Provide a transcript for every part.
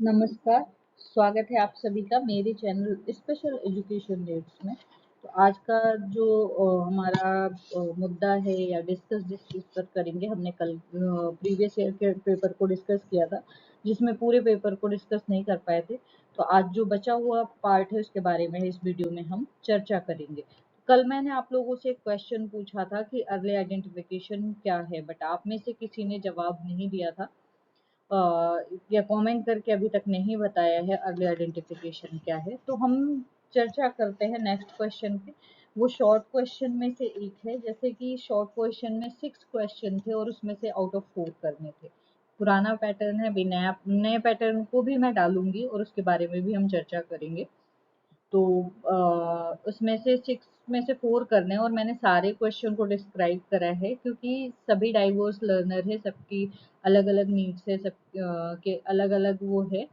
नमस्कार, स्वागत है आप सभी का मेरे चैनल स्पेशल एजुकेशन डेट्स में। तो आज का जो हमारा मुद्दा है या डिस्कस जिस चीज़ पर करेंगे, हमने कल प्रीवियस ईयर के पेपर को डिस्कस किया था, जिसमें पूरे पेपर को डिस्कस नहीं कर पाए थे। तो आज जो बचा हुआ पार्ट है उसके बारे में इस वीडियो में हम चर्चा करेंगे। कल मैंने आप लोगों से एक क्वेश्चन पूछा था कि अर्ली आइडेंटिफिकेशन क्या है, बट आप में से किसी ने जवाब नहीं दिया था अ, या कमेंट करके अभी तक नहीं बताया है अर्ली आइडेंटिफिकेशन क्या है। तो हम चर्चा करते हैं नेक्स्ट क्वेश्चन पे। वो शॉर्ट क्वेश्चन में से एक है, जैसे कि शॉर्ट क्वेश्चन में 6 क्वेश्चन थे और उसमें से आउट ऑफ 4 करने थे। पुराना पैटर्न है, भी नया नए पैटर्न को भी मैं डालूंगी और उसके बारे में भी हम चर्चा करेंगे। तो उसमें से 6 में से 4 करने हैं और मैंने सारे क्वेश्चन को डिस्क्राइब करा है, क्योंकि सभी डाइवर्स लर्नर है, सबकी अलग-अलग नीड्स है, के अलग-अलग वो है।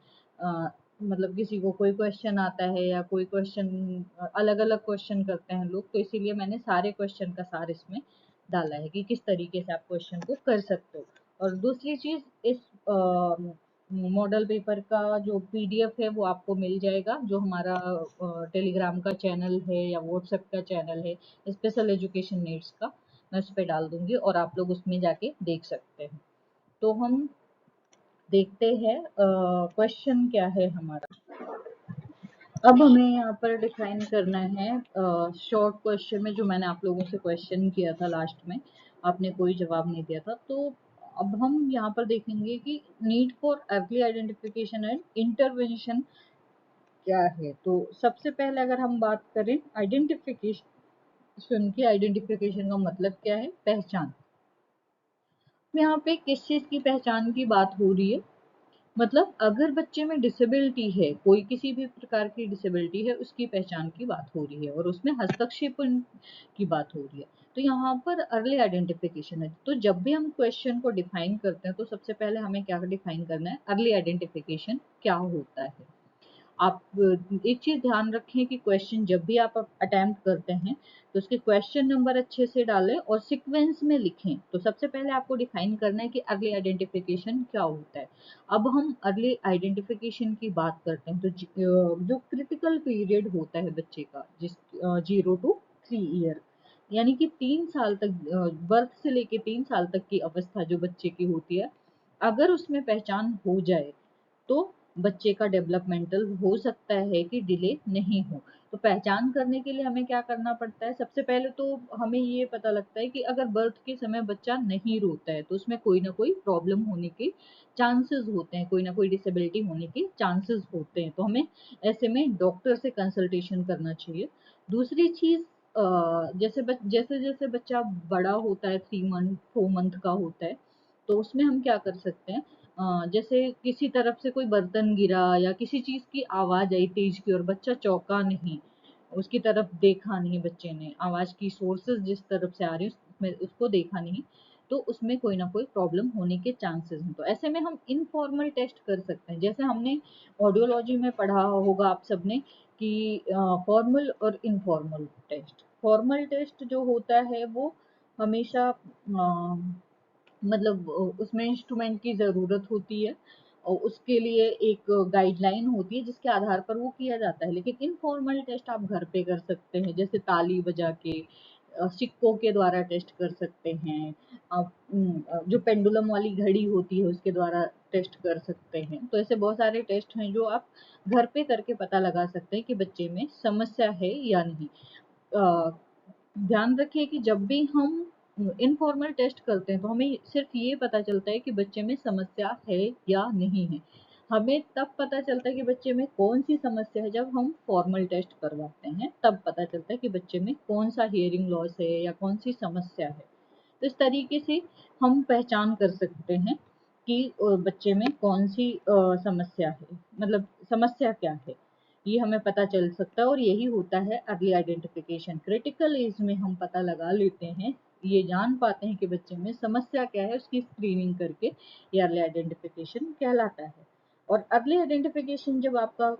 मतलब किसी को कोई क्वेश्चन आता है या कोई क्वेश्चन अलग-अलग क्वेश्चन करते हैं लोग, तो इसीलिए मैंने सारे क्वेश्चन का सार इसमें डाला है कि किस तरीके से आप क्वेश्चन को कर सकते हो। और दूसरी चीज़, इस मॉडल पेपर का जो पीडीएफ है वो आपको मिल जाएगा, जो हमारा टेलीग्राम का चैनल है या व्हाट्सएप का चैनल है स्पेशल एजुकेशन नीड्स का, मैं उस पर डाल दूंगी और आप लोग उसमें जाके देख सकते हैं। तो हम देखते हैं क्वेश्चन क्या है हमारा। अब हमें यहाँ पर डिफाइन करना है शॉर्ट क्वेश्चन में, जो मैंने आप लोगों से क्वेश्चन किया था लास्ट में, आपने कोई जवाब नहीं दिया था। तो अब हम यहाँ पर देखेंगे कि need for early identification and intervention क्या है। तो सबसे पहले अगर हम बात करें आइडेंटिफिकेशन की, आइडेंटिफिकेशन का मतलब क्या है? पहचान। यहाँ पे किस चीज की पहचान की बात हो रही है? मतलब अगर बच्चे में डिसेबिलिटी है, कोई किसी भी प्रकार की डिसेबिलिटी है, उसकी पहचान की बात हो रही है और उसमें हस्तक्षेप की बात हो रही है। तो यहाँ पर अर्ली आइडेंटिफिकेशन है। तो जब भी हम क्वेश्चन को डिफाइन करते हैं तो सबसे पहले हमें क्या डिफाइन करना है? अर्ली आइडेंटिफिकेशन क्या होता है। आप एक चीज ध्यान रखें कि क्वेश्चन जब भी आप अटेम्प्ट करते हैं तो उसके क्वेश्चन नंबर अच्छे से डालें और सीक्वेंस में लिखें। तो सबसे पहले आपको डिफाइन करना है कि अर्ली आइडेंटिफिकेशन क्या होता है। अब हम अर्ली आइडेंटिफिकेशन की बात करते हैं, तो जो क्रिटिकल पीरियड होता है बच्चे का, जिस 0 to 3 ईयर, यानी कि 3 साल तक, बर्थ से लेके 3 साल तक की अवस्था जो बच्चे की होती है, अगर उसमें पहचान हो जाए तो बच्चे का डेवलपमेंटल हो सकता है कि डिले नहीं हो। तो पहचान करने के लिए हमें क्या करना पड़ता है? सबसे पहले तो हमें ये पता लगता है कि अगर बर्थ के समय बच्चा नहीं रोता है तो उसमें कोई ना कोई प्रॉब्लम होने के चांसेस होते हैं, कोई ना कोई डिसेबिलिटी होने के चांसेस होते हैं। तो हमें ऐसे में डॉक्टर से कंसल्टेशन करना चाहिए। दूसरी चीज, जैसे जैसे बच्चा बड़ा होता है, 3 मंथ 4 मंथ का होता है, तो उसमें हम क्या कर सकते हैं? जैसे किसी तरफ से कोई बर्तन गिरा या किसी चीज की आवाज आई तेज की और बच्चा चौंका नहीं, उसकी तरफ देखा नहीं, बच्चे ने आवाज की सोर्सेस जिस तरफ से आ रही है उसमें उसको देखा नहीं, तो उसमें कोई ना कोई प्रॉब्लम होने के चांसेस हैं। तो ऐसे में हम इनफॉर्मल टेस्ट कर सकते हैं। जैसे हमने ऑडियोलॉजी में पढ़ा होगा आप सबने कि फॉर्मल और इनफॉर्मल टेस्ट। फॉर्मल टेस्ट जो होता है वो हमेशा मतलब उसमें इंस्ट्रूमेंट की ज़रूरत होती है और उसके लिए एक गाइडलाइन होती है जिसके आधार पर वो किया जाता है। लेकिन इनफॉर्मल टेस्ट आप घर पे कर सकते हैं, जैसे ताली बजा के, सिक्कों के द्वारा टेस्ट कर सकते हैं आप। जो पेंडुलम वाली घड़ी होती है उसके द्वारा टेस्ट कर सकते हैं। तो ऐसे बहुत सारे टेस्ट हैं जो आप घर पे करके पता लगा सकते हैं कि बच्चे में समस्या है या नहीं। अ, ध्यान रखिए कि जब भी हम इनफॉर्मल टेस्ट करते हैं तो हमें सिर्फ ये पता चलता है कि बच्चे में समस्या है या नहीं है। हमें तब पता चलता है कि बच्चे में कौन सी समस्या है, जब हम फॉर्मल टेस्ट करवाते हैं तब पता चलता है कि बच्चे में कौन सा हियरिंग लॉस है या कौन सी समस्या है। तो इस तरीके से हम पहचान कर सकते हैं कि बच्चे में कौन सी समस्या है, मतलब समस्या क्या है, ये हमें पता चल सकता है। और यही होता है अर्ली आइडेंटिफिकेशन। क्रिटिकल एज में हम पता लगा लेते हैं, ये जान पाते हैं कि बच्चे में समस्या क्या है, उसकी स्क्रीनिंग करके ये अर्ली आइडेंटिफिकेशन कहलाता है। और अर्ली आइडेंटिफिकेशन जब आपका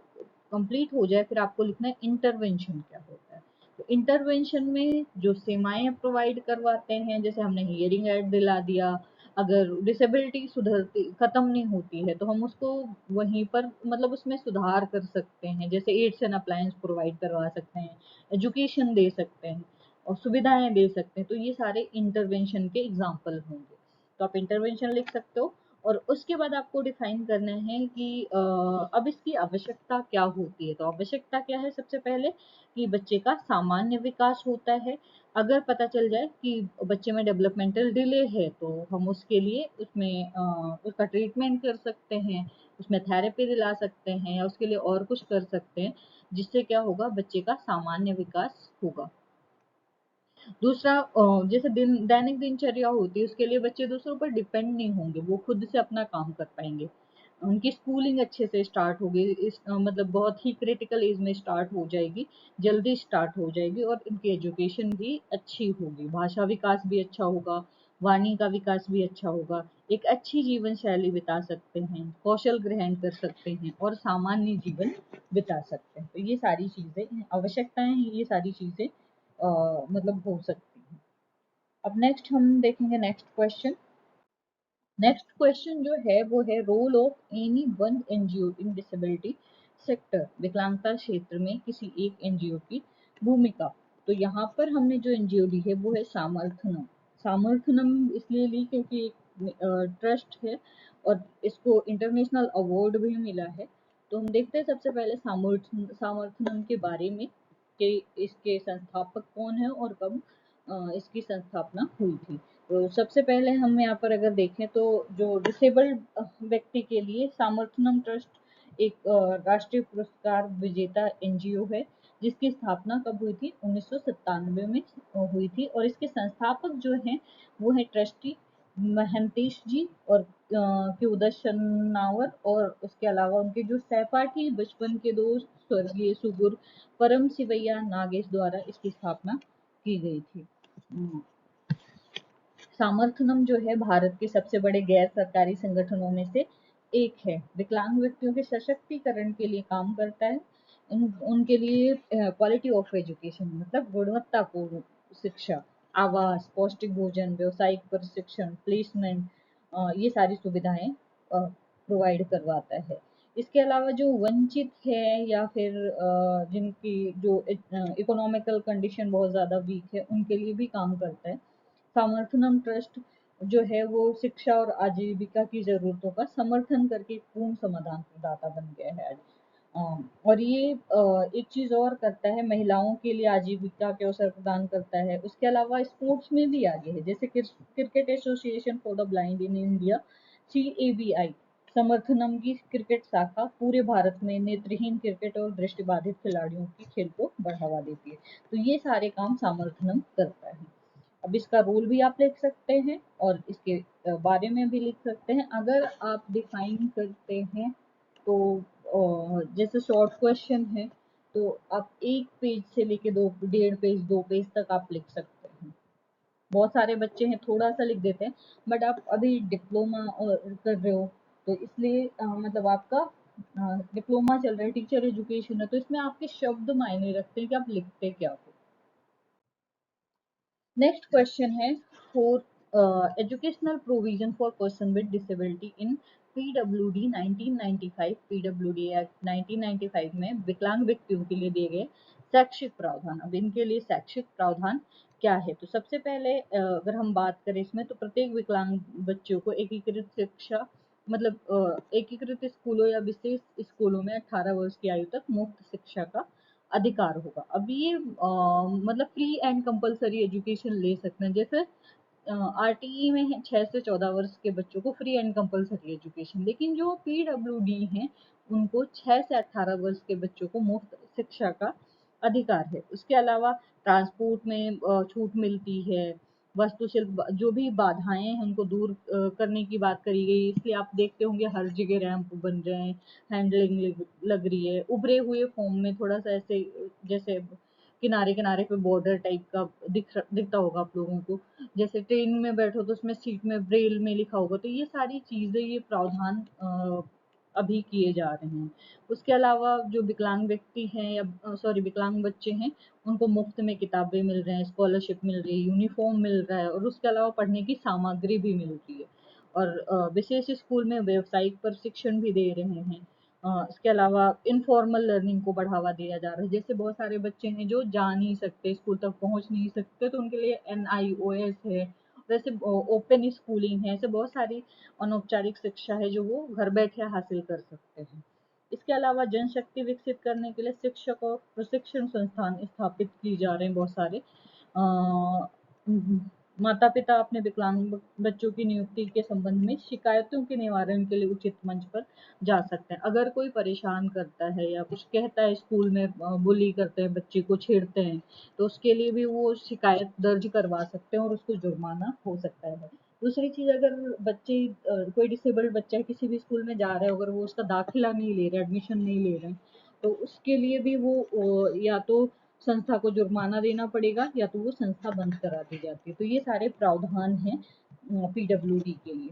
कंप्लीट हो जाए, फिर आपको लिखना है इंटरवेंशन क्या होता है। तो इंटरवेंशन में जो सेवाएं प्रोवाइड करवाते हैं, जैसे हमने हियरिंग एड दिला दिया, अगर डिसेबिलिटी सुधरती खत्म नहीं होती है तो हम उसको वहीं पर मतलब उसमें सुधार कर सकते हैं, जैसे एड्स एंड अप्लायंस प्रोवाइड करवा सकते हैं, एजुकेशन दे सकते हैं और सुविधाएं दे सकते हैं। तो ये सारे इंटरवेंशन के एग्जाम्पल होंगे। तो आप इंटरवेंशन लिख सकते हो और उसके बाद आपको डिफाइन करना है कि अब इसकी आवश्यकता क्या होती है। तो आवश्यकता क्या है, सबसे पहले कि बच्चे का सामान्य विकास होता है। अगर पता चल जाए कि बच्चे में डेवलपमेंटल डिले है तो हम उसके लिए उसमें उसका ट्रीटमेंट कर सकते हैं, उसमें थेरेपी दिला सकते हैं या उसके लिए और कुछ कर सकते हैं, जिससे क्या होगा, बच्चे का सामान्य विकास होगा। दूसरा जैसे दैनिक दिनचर्या होती है उसके लिए बच्चे दूसरों पर डिपेंड नहीं होंगे, वो खुद से अपना काम कर पाएंगे। उनकी स्कूलिंग अच्छे से स्टार्ट होगी, मतलब बहुत ही क्रिटिकल एज में स्टार्ट हो जाएगी, जल्दी स्टार्ट हो जाएगी और उनकी एजुकेशन भी अच्छी होगी, भाषा विकास भी अच्छा होगा, वाणी का विकास भी अच्छा होगा, एक अच्छी जीवन शैली बिता सकते हैं, कौशल ग्रहण कर सकते हैं और सामान्य जीवन बिता सकते हैं। तो ये सारी चीजें आवश्यकताएं, ये सारी चीजें मतलब हो सकती है। अब नेक्स्ट हम देखेंगे नेक्स्ट क्वेश्चन। नेक्स्ट क्वेश्चन जो है वो है role of any one NGO in disability sector, विकलांगता क्षेत्र में किसी एक एनजीओ की भूमिका। तो यहाँ पर हमने जो एनजीओ ली है वो है सामर्थनम। सामर्थनम इसलिए ली क्योंकि एक ट्रस्ट है और इसको इंटरनेशनल अवार्ड भी मिला है। तो हम देखते हैं सबसे पहले सामर्थनम के बारे में कि इसके संस्थापक कौन है और कब इसकी संस्थापना हुई थी। तो सबसे पहले हम यहाँ पर अगर देखें तो जो डिसेबल्ड व्यक्ति के लिए सामर्थनम ट्रस्ट एक राष्ट्रीय पुरस्कार विजेता एनजीओ है, जिसकी स्थापना कब हुई थी, 1997 में हुई थी। और इसके संस्थापक जो हैं वो है ट्रस्टी महंतेश जी और क्यूदशनावर, और उसके अलावा उनके जो सहपाठी बचपन के दोस्त स्वर्गीय सुगुर परम सिवैया नागेश द्वारा इसकी स्थापना की गई थी। सामर्थनम जो है भारत के सबसे बड़े गैर सरकारी संगठनों में से एक है, विकलांग व्यक्तियों के सशक्तिकरण के लिए काम करता है। उनके लिए क्वालिटी ऑफ एजुकेशन मतलब गुणवत्तापूर्ण शिक्षा, आवास, पौष्टिक भोजन, व्यावसायिक प्रशिक्षण, प्लेसमेंट, ये सारी सुविधाएं प्रोवाइड करवाता है। इसके अलावा जो वंचित है या फिर जिनकी जो इकोनॉमिकल कंडीशन बहुत ज़्यादा वीक है उनके लिए भी काम करता है। समर्थनम ट्रस्ट जो है वो शिक्षा और आजीविका की जरूरतों का समर्थन करके पूर्ण समाधान प्रदाता बन गया है आज। और ये एक चीज और करता है, महिलाओं के लिए आजीविका के अवसर प्रदान करता है। उसके अलावा स्पोर्ट्स में भी आगे है, जैसे cricket association for the blind in India, CABI, Samarthanam की क्रिकेट शाखा पूरे भारत में नेत्रहीन क्रिकेट और दृष्टिबाधित खिलाड़ियों की खेल को बढ़ावा देती है। तो ये सारे काम समर्थनम करता है। अब इसका रूल भी आप लिख सकते हैं और इसके बारे में भी लिख सकते हैं। अगर आप डिफाइन करते हैं तो जैसे शॉर्ट क्वेश्चन है तो आप 1 पेज से लेके 1.5 पेज 2 पेज तक आप लिख सकते हैं। बहुत सारे बच्चे हैं थोड़ा सा लिख देते हैं, बट आप अभी डिप्लोमा कर रहे हो तो इसलिए मतलब आपका डिप्लोमा चल रहा है, टीचर एजुकेशन है, तो इसमें आपके शब्द मायने रखते हैं कि आप लिखते क्या हो। नेक्स्ट क्वेश्चन है for educational provision for person with disability in PWD 1995, PWD act 1995 में विकलांग व्यक्तियों के लिए दिए गए शैक्षिक प्रावधान। अब इनके लिए शैक्षिक प्रावधान क्या है, तो सबसे पहले अगर हम बात करें इसमें तो प्रत्येक विकलांग बच्चों को एकीकृत शिक्षा मतलब एकीकृत स्कूलों या विशेष स्कूलों में 18 वर्ष की आयु तक मुफ्त शिक्षा का अधिकार होगा। अब ये मतलब फ्री एंड कंपलसरी एजुकेशन ले सकते हैं, जैसे RTE में है 6 से 14 वर्ष के बच्चों को फ्री एंड कंपलसरी एजुकेशन, लेकिन जो PWD हैं उनको 6 से 18 वर्ष के बच्चों को मुफ्त शिक्षा का अधिकार है। उसके अलावा ट्रांसपोर्ट में छूट मिलती है, वास्तुशिल्प जो भी बाधाएं हैं उनको दूर करने की बात करी गई, इसलिए आप देखते होंगे हर जगह रैंप बन रहे हैं, हैंडलिंग लग रही है, उभरे हुए फॉर्म में थोड़ा सा ऐसे जैसे किनारे किनारे पे बॉर्डर टाइप का दिखता होगा आप लोगों को, जैसे ट्रेन में बैठो तो उसमें सीट में ब्रेल में लिखा होगा। तो ये सारी चीजें, ये प्रावधान अभी किए जा रहे हैं। उसके अलावा जो विकलांग व्यक्ति हैं या सॉरी विकलांग बच्चे हैं उनको मुफ्त में किताबें मिल रहे हैं, स्कॉलरशिप मिल रही है, यूनिफॉर्म मिल रहा है और उसके अलावा पढ़ने की सामग्री भी मिल रही है। और विशेष स्कूल में व्यावसायिक प्रशिक्षण भी दे रहे हैं। इसके अलावा इनफॉर्मल लर्निंग को बढ़ावा दिया जा रहा है। जैसे बहुत सारे बच्चे हैं जो जा नहीं सकते, स्कूल तक पहुंच नहीं सकते, तो उनके लिए NIOS है, वैसे ओपन स्कूलिंग है, ऐसे बहुत सारी अनौपचारिक शिक्षा है जो वो घर बैठे हासिल कर सकते हैं। इसके अलावा जनशक्ति विकसित करने के लिए शिक्षक और प्रशिक्षण संस्थान स्थापित किए जा रहे हैं बहुत सारे। माता पिता अपने विकलांग बच्चों की नियुक्ति के संबंध में शिकायतों के निवारण के लिए उचित मंच पर जा सकते हैं। अगर कोई परेशान करता है या कुछ कहता है, स्कूल में बुली करते हैं, बच्चे को छेड़ते हैं, तो उसके लिए भी वो शिकायत दर्ज करवा सकते हैं और उसको जुर्माना हो सकता है। दूसरी चीज, अगर बच्चे कोई डिसेबल्ड बच्चा है किसी भी स्कूल में जा रहा है, अगर वो उसका दाखिला नहीं ले रहे, एडमिशन नहीं ले रहे हैं, तो उसके लिए भी वो या तो संस्था को जुर्माना देना पड़ेगा या तो वो संस्था बंद करा दी जाती है। तो ये सारे प्रावधान हैं PWD के लिए।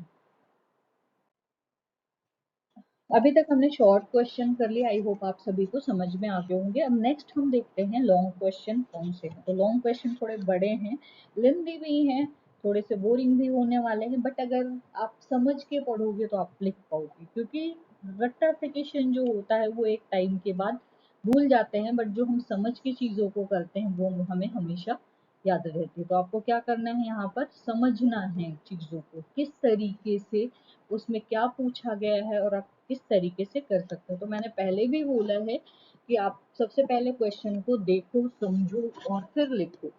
अभी तक हमने शॉर्ट क्वेश्चन कर लिया, आई होप आप सभी को समझ में आ गए होंगे। अब नेक्स्ट हम देखते हैं लॉन्ग क्वेश्चन कौन से हैं। तो लॉन्ग क्वेश्चन थोड़े बड़े हैं, लेंथी भी हैं, थोड़े से बोरिंग भी होने वाले हैं, बट अगर आप समझ के पढ़ोगे तो आप लिख पाओगे, क्योंकि रट्टाफिकेशन जो होता है वो एक टाइम के बाद भूल जाते हैं, बट जो हम समझ के चीजों को करते हैं वो हमें हमेशा याद रहती है। तो आपको क्या करना है, यहाँ पर समझना है चीजों को, किस तरीके से उसमें क्या पूछा गया है और आप किस तरीके से कर सकते हो। तो मैंने पहले भी बोला है कि आप सबसे पहले क्वेश्चन को देखो, समझो और फिर लिखो।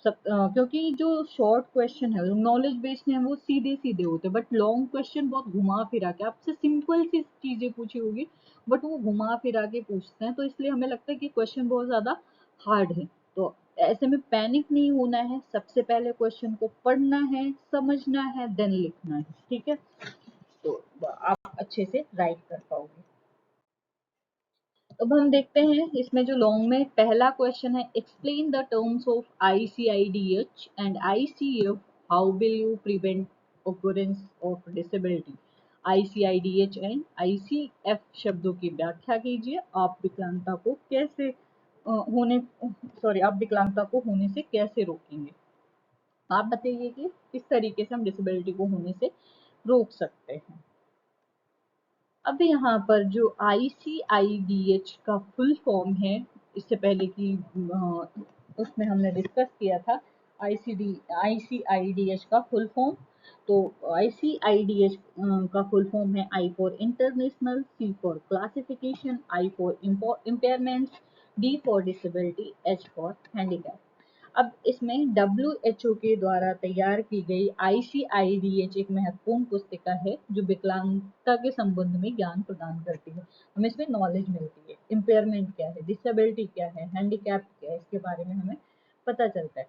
क्योंकि जो शॉर्ट क्वेश्चन है नॉलेज बेस्ड है वो सीधे सीधे होते हैं, बट लॉन्ग क्वेश्चन बहुत घुमा फिरा के आपसे सिंपल सी चीजें पूछी होगी, बट वो घुमा फिरा के पूछते हैं, तो इसलिए हमें लगता है कि क्वेश्चन बहुत ज्यादा हार्ड है। तो ऐसे में पैनिक नहीं होना है, सबसे पहले क्वेश्चन को पढ़ना है, समझना है, देन लिखना है, ठीक है। तो आप अच्छे से राइट कर पाओगे। अब हम देखते हैं इसमें जो लॉन्ग में पहला क्वेश्चन है, explain the terms of ICIDH and ICF, how will you prevent occurrence of disability. ICIDH and ICF शब्दों की व्याख्या कीजिए। आप विकलांगता को कैसे होने सॉरी आप विकलांगता को होने से कैसे रोकेंगे। आप बताइए कि किस तरीके से हम डिसेबिलिटी को होने से रोक सकते हैं। अब यहाँ पर जो ICIDH का फुल फॉर्म है, इससे पहले कि उसमें हमने डिस्कस किया था ICIDH का फुल फॉर्म। तो ICIDH का फुल फॉर्म है I for international, C for classification, I for impairments, D for disability, H for handicap. अब इसमें WHO के द्वारा तैयार की गई ICIDH एक महत्वपूर्ण पुस्तिका है जो विकलांगता के संबंध में ज्ञान प्रदान करती है। हमें इसमें नॉलेज मिलती है, इम्पेयरमेंट क्या है, डिसेबिलिटी क्या है, हैंडीकैप क्या है, इसके बारे में हमें पता चलता है।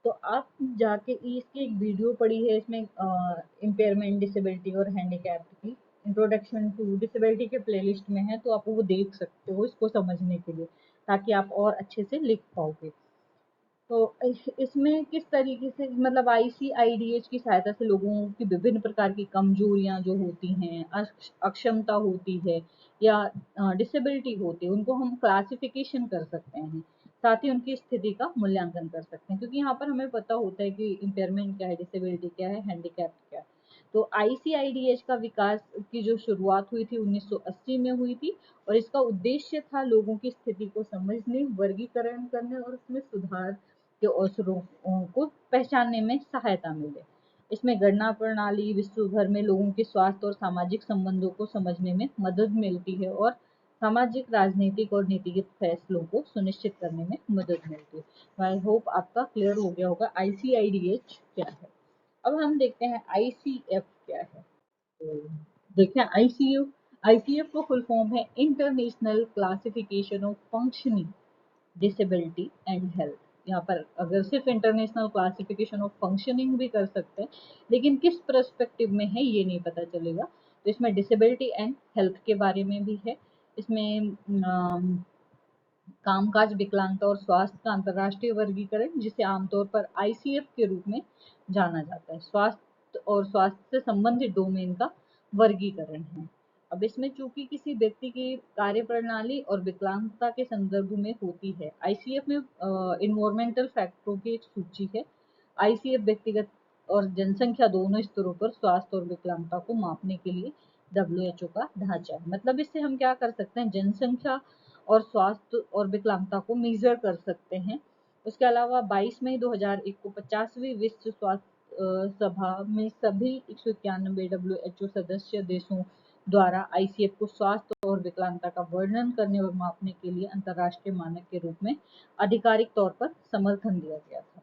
तो आप जाके इसकी एक वीडियो पड़ी है, इसमें इम्पेयरमेंट, डिसेबिलिटी और हैंडीकैप की इंट्रोडक्शन टू डिसेबिलिटी के प्लेलिस्ट में है, तो आप वो देख सकते हो इसको समझने के लिए, ताकि आप और अच्छे से लिख पाओगे। तो इसमें किस तरीके से मतलब ICIDH की सहायता से लोगों की विभिन्न प्रकार की कमजोरियां जो होती हैं, अक्षमता होती है या डिसेबिलिटी होती है, उनको हम क्लासिफिकेशन कर सकते हैं, साथ ही उनकी स्थिति का मूल्यांकन कर सकते हैं। क्योंकि यहाँ पर हमें पता होता है कि इम्पेयरमेंट क्या है, डिसेबिलिटी क्या है, हैंडीकैप क्या है। तो ICIDH का विकास की जो शुरुआत हुई थी 1980 में हुई थी, और इसका उद्देश्य था लोगों की स्थिति को समझने, वर्गीकरण करने और उसमें सुधार के अवसरों को पहचानने में सहायता मिले। इसमें गणना प्रणाली, विश्व भर में लोगों के स्वास्थ्य और सामाजिक संबंधों को समझने में मदद मिलती है और सामाजिक, राजनीतिक और नीतिगत फैसलों को सुनिश्चित करने में मदद मिलती है। आई होप आपका क्लियर हो गया होगा ICIDH क्या है। अब हम देखते हैं ICF क्या है। तो देखिए ICF का फुल फॉर्म है international classification of functioning, disability and health. यहाँ पर अगर सिर्फ इंटरनेशनल क्लासिफिकेशन ऑफ फंक्शनिंग भी कर सकते हैं, लेकिन किस पर्सपेक्टिव में है ये नहीं पता चलेगा। तो इसमें डिसेबिलिटी एंड हेल्थ के बारे में भी है। इसमें कामकाज, विकलांगता और स्वास्थ्य का अंतर्राष्ट्रीय वर्गीकरण, जिसे आमतौर पर ICF के रूप में जाना जाता है, स्वास्थ्य और स्वास्थ्य से संबंधित डोमेन का वर्गीकरण है। अब इसमें चूंकि किसी व्यक्ति की कार्य प्रणाली और विकलांगता के संदर्भ में होती है, ICF में इन्वायरमेंटल फैक्टरों की एक सूची है। ICF व्यक्तिगत और जनसंख्या दोनों स्तरों पर स्वास्थ्य और विकलांगता को मापने के लिए WHO का ढांचा है। मतलब इससे हम क्या कर सकते हैं, जनसंख्या और स्वास्थ्य और विकलांगता को मेजर कर सकते हैं। उसके अलावा 22 मई 2001 को 50वीं विश्व स्वास्थ्य सभा में सभी 191 WHO सदस्य देशों द्वारा ICF को स्वास्थ्य और विकलांगता का वर्णन करने और मापने के लिए अंतर्राष्ट्रीय मानक के रूप में आधिकारिक तौर पर समर्थन दिया गया था।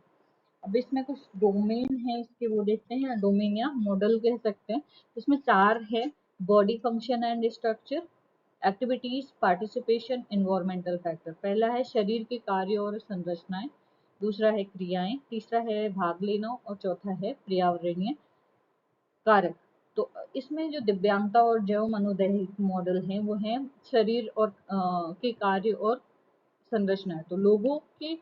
अब इसमें कुछ डोमेन है इसके, वो देखते हैं, या डोमेन या मॉडल कह सकते हैं। इसमें 4 है: body function and structure, activities, participation, environmental factor. पहला है शरीर के कार्य और संरचनाएं, दूसरा है क्रियाएं, तीसरा है भाग लेना और चौथा है पर्यावरणीय कारक। तो इसमें जो दिव्यांगता और जैव मनोदैहिक मॉडल हैं वो हैं शरीर और के कार्य और संरचनाएं। तो लोगों के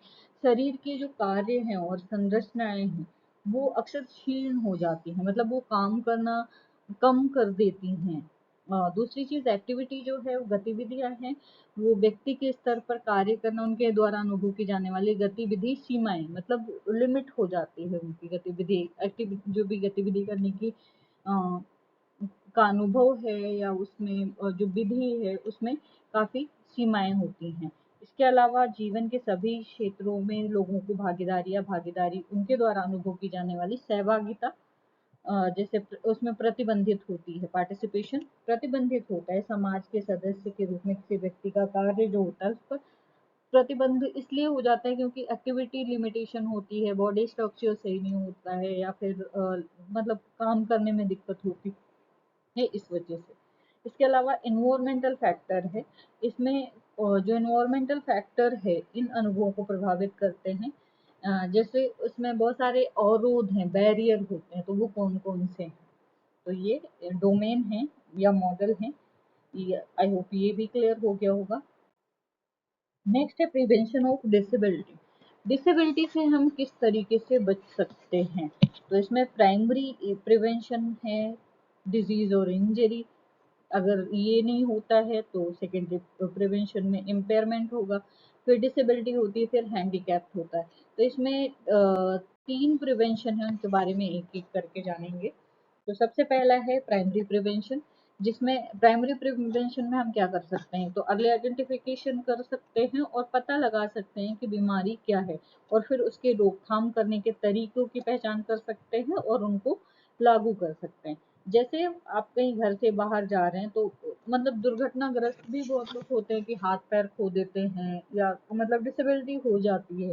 शरीर के जो कार्य हैं और संरचनाएं हैं वो अक्सर क्षीण हो जाती हैं, मतलब वो काम करना कम कर देती हैं। दूसरी चीज एक्टिविटी जो है, वो गतिविधियां हैं, वो व्यक्ति के स्तर पर कार्य करना, उनके द्वारा अनुभव की जाने वाली गतिविधि सीमाएं, मतलब लिमिट हो जाती है उनकी गतिविधि, एक्टिविटी जो भी गतिविधि करने की अ, का अनुभव है या उसमें जो विधि है उसमें काफी सीमाएं होती हैं। इसके अलावा जीवन के सभी क्षेत्रों में लोगों को भागीदारी उनके द्वारा अनुभव की जाने वाली सहभागिता जैसे उसमें प्रतिबंधित होती है, पार्टिसिपेशन प्रतिबंधित होता है। समाज के सदस्य के रूप में किसी व्यक्ति का कार्य जो होता है उस पर प्रतिबंध इसलिए हो जाता है क्योंकि एक्टिविटी लिमिटेशन होती है, बॉडी स्ट्रक्चर सही नहीं होता है, या फिर मतलब काम करने में दिक्कत होती है इस वजह से। इसके अलावा इन्वायरमेंटल फैक्टर है, इसमें जो इन्वायरमेंटल फैक्टर है इन अनुभवों को प्रभावित करते हैं। जैसे उसमें बहुत सारे अवरोध हैं, बैरियर होते हैं, तो वो कौन कौन से हैं? तो ये डोमेन है या मॉडल है। ये आई होप ये भी क्लियर हो गया होगा। नेक्स्ट है प्रिवेंशन ऑफ डिसेबिलिटी। डिसेबिलिटी से हम किस तरीके से बच सकते हैं? तो इसमें प्राइमरी प्रिवेंशन है, डिजीज और इंजरी। अगर ये नहीं होता है तो सेकेंडरी प्रिवेंशन में इम्पेयरमेंट होगा, फिर डिसेबिलिटी होती है, फिर हैंडीकैप होता है। तो इसमें 3 प्रिवेंशन है, उनके बारे में एक एक करके जानेंगे। तो सबसे पहला है प्राइमरी प्रिवेंशन, जिसमें प्राइमरी प्रिवेंशन में हम क्या कर सकते हैं? तो अर्ली आइडेंटिफिकेशन कर सकते हैं और पता लगा सकते हैं कि बीमारी क्या है, और फिर उसके रोकथाम करने के तरीकों की पहचान कर सकते हैं और उनको लागू कर सकते हैं। जैसे आप कहीं घर से बाहर जा रहे हैं तो मतलब दुर्घटनाग्रस्त भी बहुत लोग होते हैं कि हाथ पैर खो देते हैं या मतलब डिसेबिलिटी हो जाती है।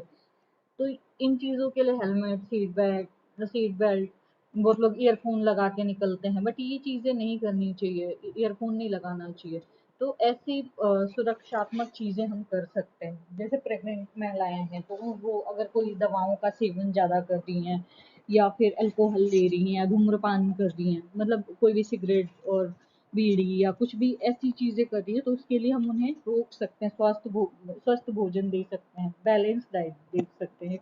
तो इन चीज़ों के लिए हेलमेट, सीट बेल्ट, बहुत लोग ईयरफोन लगा के निकलते हैं, बट ये चीज़ें नहीं करनी चाहिए, ईयरफोन नहीं लगाना चाहिए। तो ऐसी सुरक्षात्मक चीज़ें हम कर सकते हैं। जैसे प्रेग्नेंट महिलाएं हैं तो वो अगर कोई दवाओं का सेवन ज़्यादा कर रही हैं या फिर अल्कोहल ले रही हैं या धूम्रपान कर रही हैं, मतलब कोई भी सिगरेट और बीड़ी या कुछ भी ऐसी चीज़ें कर रही है, तो उसके लिए हम उन्हें रोक सकते हैं, स्वस्थ भोजन दे सकते हैं, बैलेंस डाइट दे सकते हैं,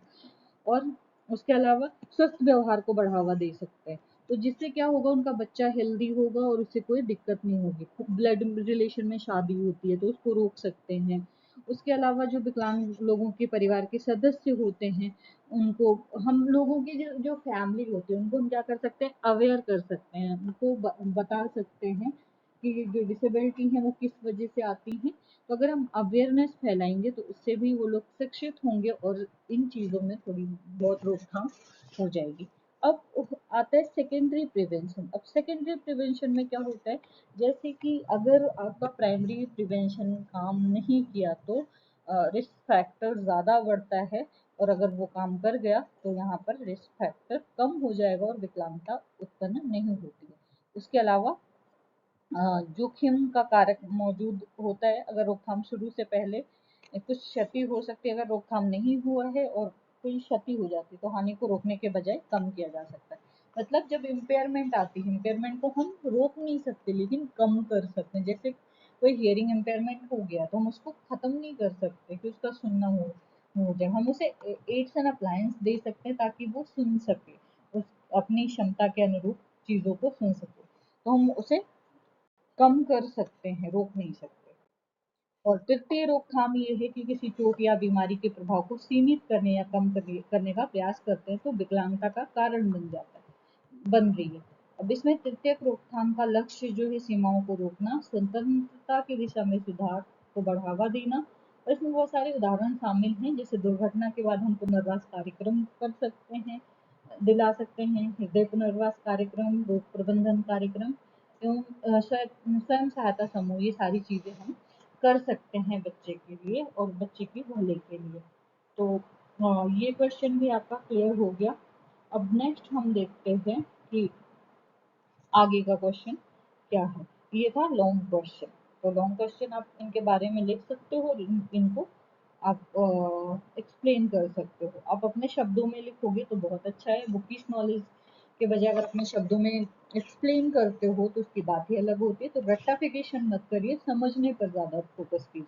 और उसके अलावा स्वस्थ व्यवहार को बढ़ावा दे सकते हैं। तो जिससे क्या होगा, उनका बच्चा हेल्दी होगा और उससे कोई दिक्कत नहीं होगी। ब्लड रिलेशन में शादी होती है तो उसको रोक सकते हैं। उसके अलावा जो विकलांग लोगों के परिवार के सदस्य होते हैं, उनको हम लोगों की जो फैमिली होती है उनको हम क्या कर सकते हैं, अवेयर कर सकते हैं, उनको बता सकते हैं कि जो डिसेबिलिटी है वो किस वजह से आती है। तो अगर हम अवेयरनेस फैलाएंगे तो उससे भी वो लोग शिक्षित होंगे और इन चीज़ों में थोड़ी बहुत रोकथाम हो जाएगी। अब आता है सेकेंडरी प्रिवेंशन। अब सेकेंडरी प्रिवेंशन में क्या होता है, जैसे कि अगर आपका प्राइमरी प्रिवेंशन काम नहीं किया तो रिस्क फैक्टर ज़्यादा बढ़ता है, और अगर वो काम कर गया तो यहाँ पर रिस्क फैक्टर कम हो जाएगा और विकलांगता उत्पन्न नहीं होती है। उसके अलावा जोखिम का कारक मौजूद होता है, अगर रोकथाम शुरू से पहले कुछ क्षति हो सकती है, अगर रोकथाम नहीं हुआ है और कोई क्षति हो जाती है तो हानि को रोकने के बजाय कम किया जा सकता है। मतलब जब इम्पेयरमेंट आती है, इम्पेयरमेंट को हम रोक नहीं सकते लेकिन कम कर सकते हैं। जैसे कोई हियरिंग इम्पेयरमेंट हो गया तो हम उसको खत्म नहीं कर सकते कि उसका सुनना हो जाए, हम उसे एड्स एंड अप्लायंस दे सकते हैं ताकि वो सुन सके, उस अपनी क्षमता के अनुरूप चीज़ों को सुन सके। तो हम उसे कम कर सकते हैं, रोक नहीं सकते। और तृतीय रोकथाम ये है कि किसी चोट या बीमारी के प्रभाव को सीमित करने या कम करने का प्रयास करते हैं तो विकलांगता का कारण बन जाता है। बन रही है। अब इसमें तृतीयक रोकथाम का लक्ष्य जो है सीमाओं को रोकना, स्वतंत्रता की दिशा में सुधार को बढ़ावा देना, और इसमें बहुत सारे उदाहरण शामिल हैं, जैसे दुर्घटना के बाद हम पुनर्वास कार्यक्रम कर सकते हैं, दिला सकते हैं, हृदय पुनर्वास कार्यक्रम, रोग प्रबंधन कार्यक्रम एवं स्वयं सहायता समूह, ये सारी चीजें हम कर सकते हैं बच्चे के लिए और बच्चे के भले के लिए। तो ये क्वेश्चन भी आपका क्लियर हो गया। अब नेक्स्ट हम देखते हैं कि आगे का क्वेश्चन क्या है। ये था लॉन्ग क्वेश्चन। तो लॉन्ग क्वेश्चन आप इनके बारे में लिख सकते हो और इनको आप एक्सप्लेन कर सकते हो। आप अपने शब्दों में लिखोगे तो बहुत अच्छा है। बुकिश नॉलेज के बजाय अगर अपने शब्दों में एक्सप्लेन करते हो तो उसकी बात ही अलग होती है। तो रट्टाफिकेशन मत करिए, समझने पर ज़्यादा फोकस कीजिए।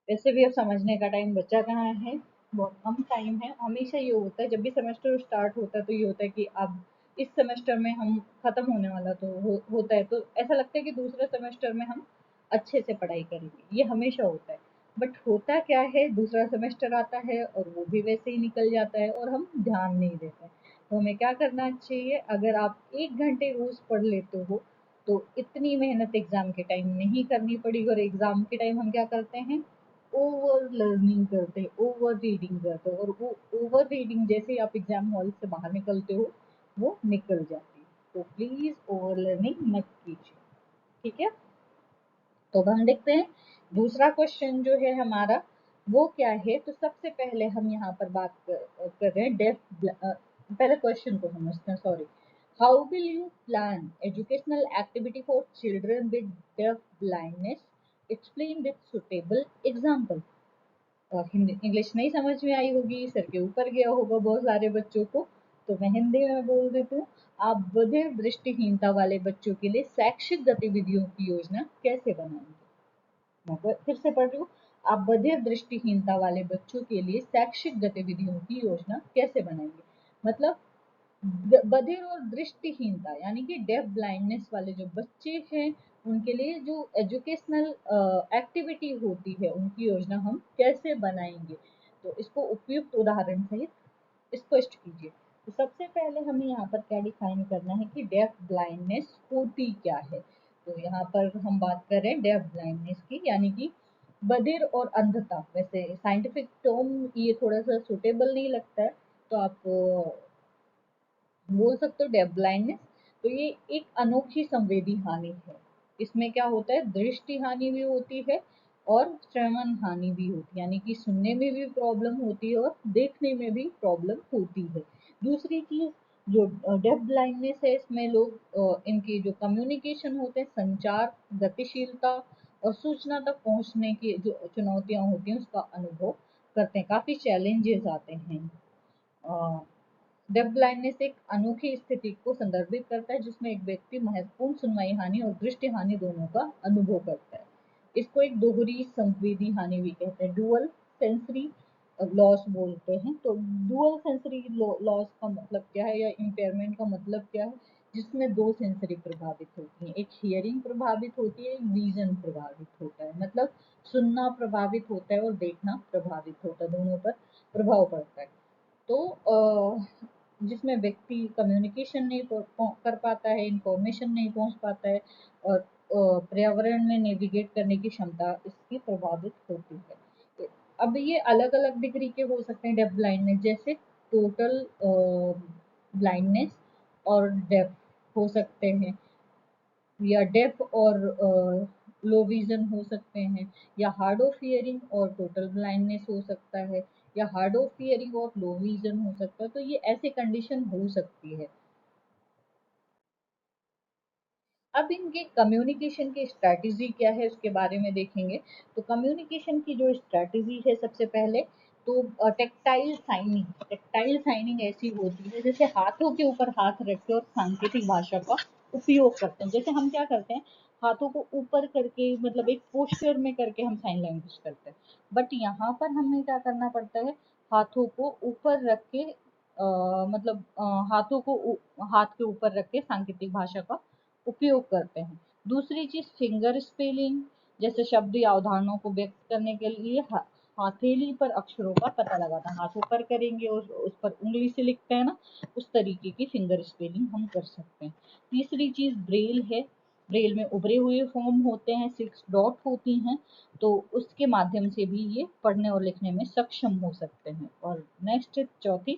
वैसे भी अब समझने का टाइम बचा कहाँ है, बहुत कम टाइम है। हमेशा ये होता है जब भी सेमेस्टर स्टार्ट होता है तो ये होता है कि अब इस सेमेस्टर में हम खत्म होने वाला तो होता है, तो ऐसा लगता है कि दूसरे सेमेस्टर में हम अच्छे से पढ़ाई करेंगे, ये हमेशा होता है। बट होता क्या है, दूसरा सेमेस्टर आता है और वो भी वैसे ही निकल जाता है और हम ध्यान नहीं देते हैं। तो हमें क्या करना चाहिए, अगर आप 1 घंटे रोज पढ़ लेते हो तो इतनी मेहनत एग्जाम के टाइम नहीं करनी पड़ेगी। और एग्जाम के टाइम हम क्या करते हैं, ओवर लर्निंग करते हैं, ओवर रीडिंग करते हैं, और वो ओवर रीडिंग जैसे ही आप एग्जाम हॉल से बाहर निकलते हो वो निकल जाती है। तो प्लीज ओवर लर्निंग मत कीजिए, ठीक है। तो अब हम देखते हैं दूसरा क्वेश्चन जो है हमारा वो क्या है। तो सबसे पहले हम यहाँ पर बात कर रहे हैं पहले क्वेश्चन को समझते हैं, sorry. How will you plan educational activity for children with deaf blindness, explain with suitable example. और हिंदी इंग्लिश नहीं समझ में आई होगी, सर के ऊपर गया होगा बहुत सारे बच्चों को, तो मैं हिंदी में बोल देती हूँ। आप बधिर दृष्टिहीनता वाले बच्चों के लिए शैक्षिक गतिविधियों की योजना कैसे बनाएंगे। मैं फिर से पढ़ रही हूँ। आप बधिर दृष्टिहीनता वाले बच्चों के लिए शैक्षिक गतिविधियों की योजना कैसे बनाएंगे। मतलब बधिर और दृष्टिहीनता यानी कि डेफ ब्लाइंडनेस वाले जो बच्चे हैं उनके लिए जो एजुकेशनल एक्टिविटी होती है उनकी योजना हम कैसे बनाएंगे। तो इसको उपयुक्त उदाहरण सहित स्पष्ट कीजिए। तो सबसे पहले हमें यहाँ पर क्या डिफाइन करना है कि डेफ ब्लाइंडनेस होती क्या है। तो यहाँ पर हम बात कर रहे हैं डेफ ब्लाइंडनेस की, यानी कि बधिर और अंधता। वैसे साइंटिफिक टर्म ये थोड़ा सा सुटेबल नहीं लगता है, तो आप बोल सकते हो डेफ ब्लाइंडनेस। तो ये एक अनोखी संवेदी हानि है। इसमें क्या होता है, दृष्टि हानि भी होती है और श्रवण हानि भी होती है, यानी कि सुनने में भी प्रॉब्लम होती है और देखने में भी प्रॉब्लम होती है। दूसरी चीज जो डेफ ब्लाइंडनेस है, इसमें लोग इनकी जो कम्युनिकेशन होते हैं, संचार, गतिशीलता और सूचना तक पहुंचने की जो चुनौतियां होती हैं उसका अनुभव करते हैं, काफी चैलेंजेस आते हैं। डेफ ब्लाइंडनेस एक अनोखी स्थिति को संदर्भित करता है जिसमें एक व्यक्ति महत्वपूर्ण सुनवाई हानि और दृष्टि हानि दोनों का अनुभव करता है। इसको एक दोहरी संवेदी हानि भी कहते हैं, डुअल सेंसरी लॉस बोलते हैं। तो डुअल सेंसरी लॉस का मतलब क्या है, या इम्पेयरमेंट का मतलब क्या है, जिसमें दो सेंसरी प्रभावित होती हैं, एक हियरिंग प्रभावित होती है, एक विजन प्रभावित होता है। मतलब सुनना प्रभावित होता है और देखना प्रभावित होता है, दोनों पर प्रभाव पड़ता है। तो जिसमें व्यक्ति कम्युनिकेशन नहीं कर पाता है, इंफॉर्मेशन नहीं पहुंच पाता है, और पर्यावरण में नेविगेट करने की क्षमता इसकी प्रभावित होती है। तो अब ये अलग अलग डिग्री के हो सकते हैं डेफ ब्लाइंडनेस, जैसे टोटल ब्लाइंडनेस और डेफ हो सकते हैं, या डेफ और लो विजन हो सकते हैं, या हार्ड ऑफ हियरिंग और टोटल ब्लाइंडनेस हो सकता है, या हार्ड ऑफ हियरिंग और लो विजन हो सकता है। तो ये ऐसी कंडीशन हो सकती है। अब इनके कम्युनिकेशन की स्ट्रैटेजी क्या है उसके बारे में देखेंगे। तो कम्युनिकेशन की जो स्ट्रैटेजी है, सबसे पहले तो टेक्टाइल साइनिंग ऐसी होती है जैसे हाथों के ऊपर हाथ रख के और सांकेतिक भाषा का उपयोग करते हैं। जैसे हम क्या करते हैं, हाथों को ऊपर करके, मतलब एक पोस्चर में करके हम साइन लैंग्वेज करते हैं। बट यहाँ पर हमें क्या करना पड़ता है, हाथों को ऊपर रख के मतलब हाथों को हाथ के ऊपर रख के सांकेतिक भाषा का उपयोग करते हैं। दूसरी चीज फिंगर स्पेलिंग, जैसे शब्द या अवधारणाओं को व्यक्त करने के लिए हथेली पर अक्षरों का पता लगाना, हाथों पर करेंगे और उस पर उंगली से लिखते हैं ना, उस तरीके की फिंगर स्पेलिंग हम कर सकते हैं। तीसरी चीज ब्रेल है। ब्रेल में उभरे हुए फॉर्म होते हैं, 6 डॉट होती हैं, तो उसके माध्यम से भी ये पढ़ने और लिखने में सक्षम हो सकते हैं। और नेक्स्ट चौथी,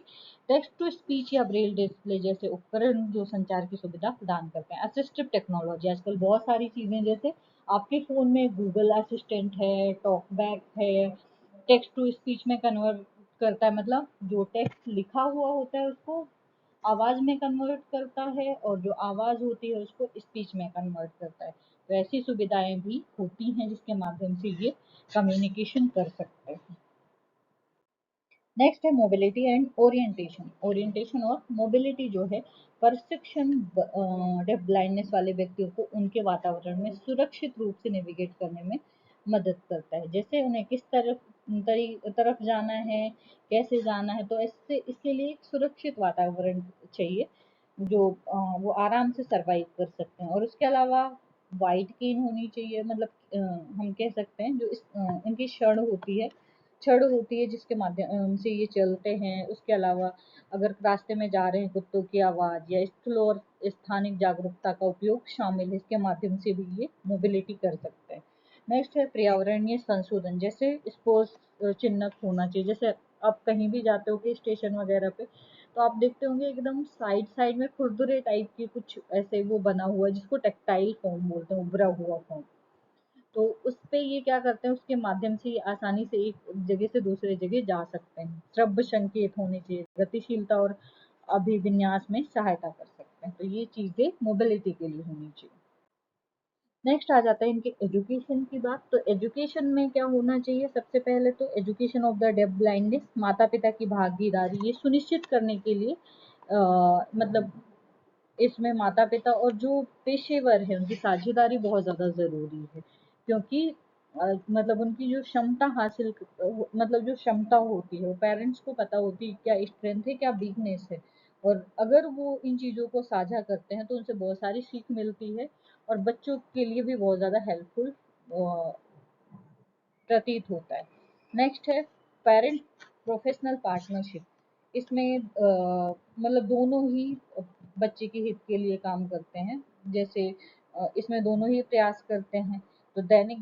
टेक्स्ट टू स्पीच या ब्रेल डिस्प्ले जैसे उपकरण जो संचार की सुविधा प्रदान करते हैं। असिस्टिव टेक्नोलॉजी, आजकल बहुत सारी चीजें, जैसे आपके फोन में गूगल असिस्टेंट है, टॉकबैक है, टेक्स्ट टू स्पीच में कन्वर्ट करता है, मतलब जो टेक्स्ट लिखा हुआ होता है उसको आवाज में कन्वर्ट करता है, और जो आवाज होती है उसको स्पीच में कन्वर्ट करता है। तो ऐसी सुविधाएं भी होती हैं जिसके माध्यम से ये कम्युनिकेशन कर सकते हैं। नेक्स्ट है मोबिलिटी एंड ओरिएंटेशन। ओरिएंटेशन और मोबिलिटी जो है, प्रशिक्षण डेफ ब्लाइंडनेस वाले व्यक्तियों को उनके वातावरण में सुरक्षित रूप से नेविगेट करने में मदद करता है। जैसे उन्हें किस तरफ जाना है, कैसे जाना है, तो इससे इसके लिए एक सुरक्षित वातावरण चाहिए जो वो आराम से सरवाइव कर सकते हैं। और उसके अलावा वाइट केन होनी चाहिए, मतलब हम कह सकते हैं जो इनकी छड़ होती है जिसके माध्यम से ये चलते हैं। उसके अलावा अगर रास्ते में जा रहे हैं, कुत्तों की आवाज़ या स्थल और स्थानिक जागरूकता का उपयोग शामिल है, इसके माध्यम से भी ये मोबिलिटी कर सकते हैं। नेक्स्ट है पर्यावरणीय संशोधन, जैसे स्पोर्ट्स चिन्हक होना चाहिए। जैसे आप कहीं भी जाते हो कि स्टेशन वगैरह पे, तो आप देखते होंगे एकदम साइड साइड में खुरदुरे टाइप की कुछ ऐसे वो बना हुआ है जिसको टेक्टाइल फॉर्म बोलते हैं, उभरा हुआ फॉर्म। तो उस पे ये क्या करते हैं, उसके माध्यम से ये आसानी से एक जगह से दूसरे जगह जा सकते हैं। श्रव्य संकेत होने चाहिए, गतिशीलता और अभिविन्यास में सहायता कर सकते हैं। तो ये चीजें मोबिलिटी के लिए होनी चाहिए। नेक्स्ट आ जाता है इनके एजुकेशन की बात। तो एजुकेशन में क्या होना चाहिए, सबसे पहले तो education of the deaf blindness, माता पिता की भागीदारी ये सुनिश्चित करने के लिए मतलब इसमें माता पिता और जो पेशेवर है उनकी साझेदारी बहुत ज़्यादा ज़रूरी है। क्योंकि मतलब उनकी जो क्षमता मतलब जो क्षमता होती है वो पेरेंट्स को पता होती है, क्या स्ट्रेंथ है क्या वीकनेस है। और अगर वो इन चीज़ों को साझा करते हैं तो उनसे बहुत सारी सीख मिलती है, और बच्चों के लिए भी बहुत ज़्यादा हेल्पफुल प्रतीत होता है। नेक्स्ट है पेरेंट प्रोफेशनल पार्टनरशिप। इसमें मतलब दोनों ही बच्चे के हित के लिए काम करते हैं। जैसे इसमें दोनों ही प्रयास करते हैं। तो दैनिक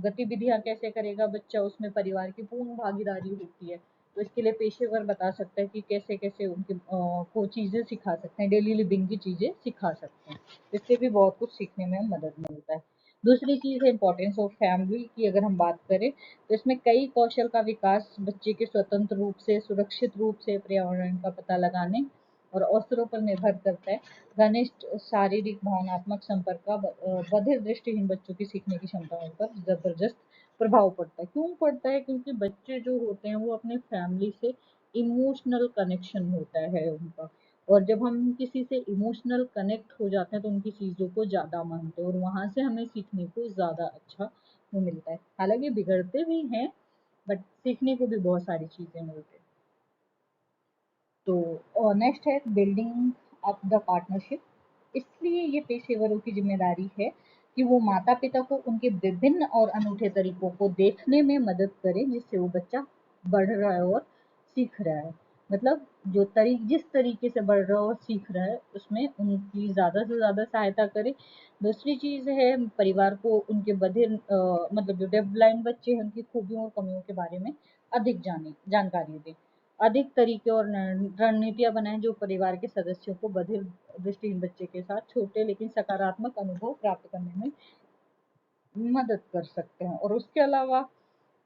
गतिविधियां कैसे करेगा बच्चा, उसमें परिवार की पूर्ण भागीदारी होती है। तो इसके लिए पेशेवर बता सकते हैं कि कैसे कैसे उनके को चीज़ें सिखा सकते हैं, डेली लिविंग की चीज़ें सिखा सकते हैं। इससे भी बहुत कुछ सीखने में मदद मिलता है। दूसरी चीज़ है इम्पोर्टेंस ऑफ फैमिली की, अगर हम बात करें तो इसमें कई कौशल का विकास बच्चे के स्वतंत्र रूप से सुरक्षित रूप से पर्यावरण का पता लगाने और अवसरों पर निर्भर करता है। घनिष्ठ शारीरिक भावनात्मक संपर्क का बधिर दृष्टिहीन बच्चों की सीखने की क्षमताओं पर जबरदस्त प्रभाव पड़ता है। क्यों पड़ता है, क्योंकि बच्चे जो होते हैं वो अपने फैमिली से इमोशनल कनेक्शन होता है उनका। और जब हम किसी से इमोशनल कनेक्ट हो जाते हैं तो उनकी चीज़ों को ज़्यादा मानते हैं, और वहाँ से हमें सीखने को ज़्यादा अच्छा वो मिलता है। हालांकि बिगड़ते भी हैं, बट सीखने को भी बहुत सारी चीज़ें मिलती हैं। तो नेक्स्ट है बिल्डिंग अप द पार्टनरशिप। इसलिए ये पेशेवरों की जिम्मेदारी है कि वो माता पिता को उनके विभिन्न और अनूठे तरीकों को देखने में मदद करें जिससे वो बच्चा बढ़ रहा है और सीख रहा है। मतलब जिस तरीके से बढ़ रहा है और सीख रहा है उसमें उनकी ज़्यादा से ज़्यादा सहायता करें। दूसरी चीज़ है परिवार को उनके बधिर मतलब जो डेफ ब्लाइंड बच्चे हैं उनकी खूबियों और कमियों के बारे में अधिक जानकारी दें। अधिक तरीके और रणनीतियाँ बनाएं जो परिवार के सदस्यों को बधिर दृष्टिहीन बच्चे के साथ छोटे लेकिन सकारात्मक अनुभव प्राप्त करने में मदद कर सकते हैं। और उसके अलावा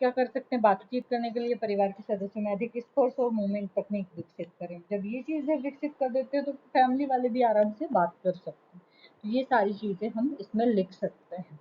क्या कर सकते हैं, बातचीत करने के लिए परिवार के सदस्यों में अधिक स्पर्श और मूवमेंट तकनीक विकसित करें। जब ये चीज़ें विकसित कर देते हैं तो फैमिली वाले भी आराम से बात कर सकते हैं। तो ये सारी चीज़ें हम इसमें लिख सकते हैं।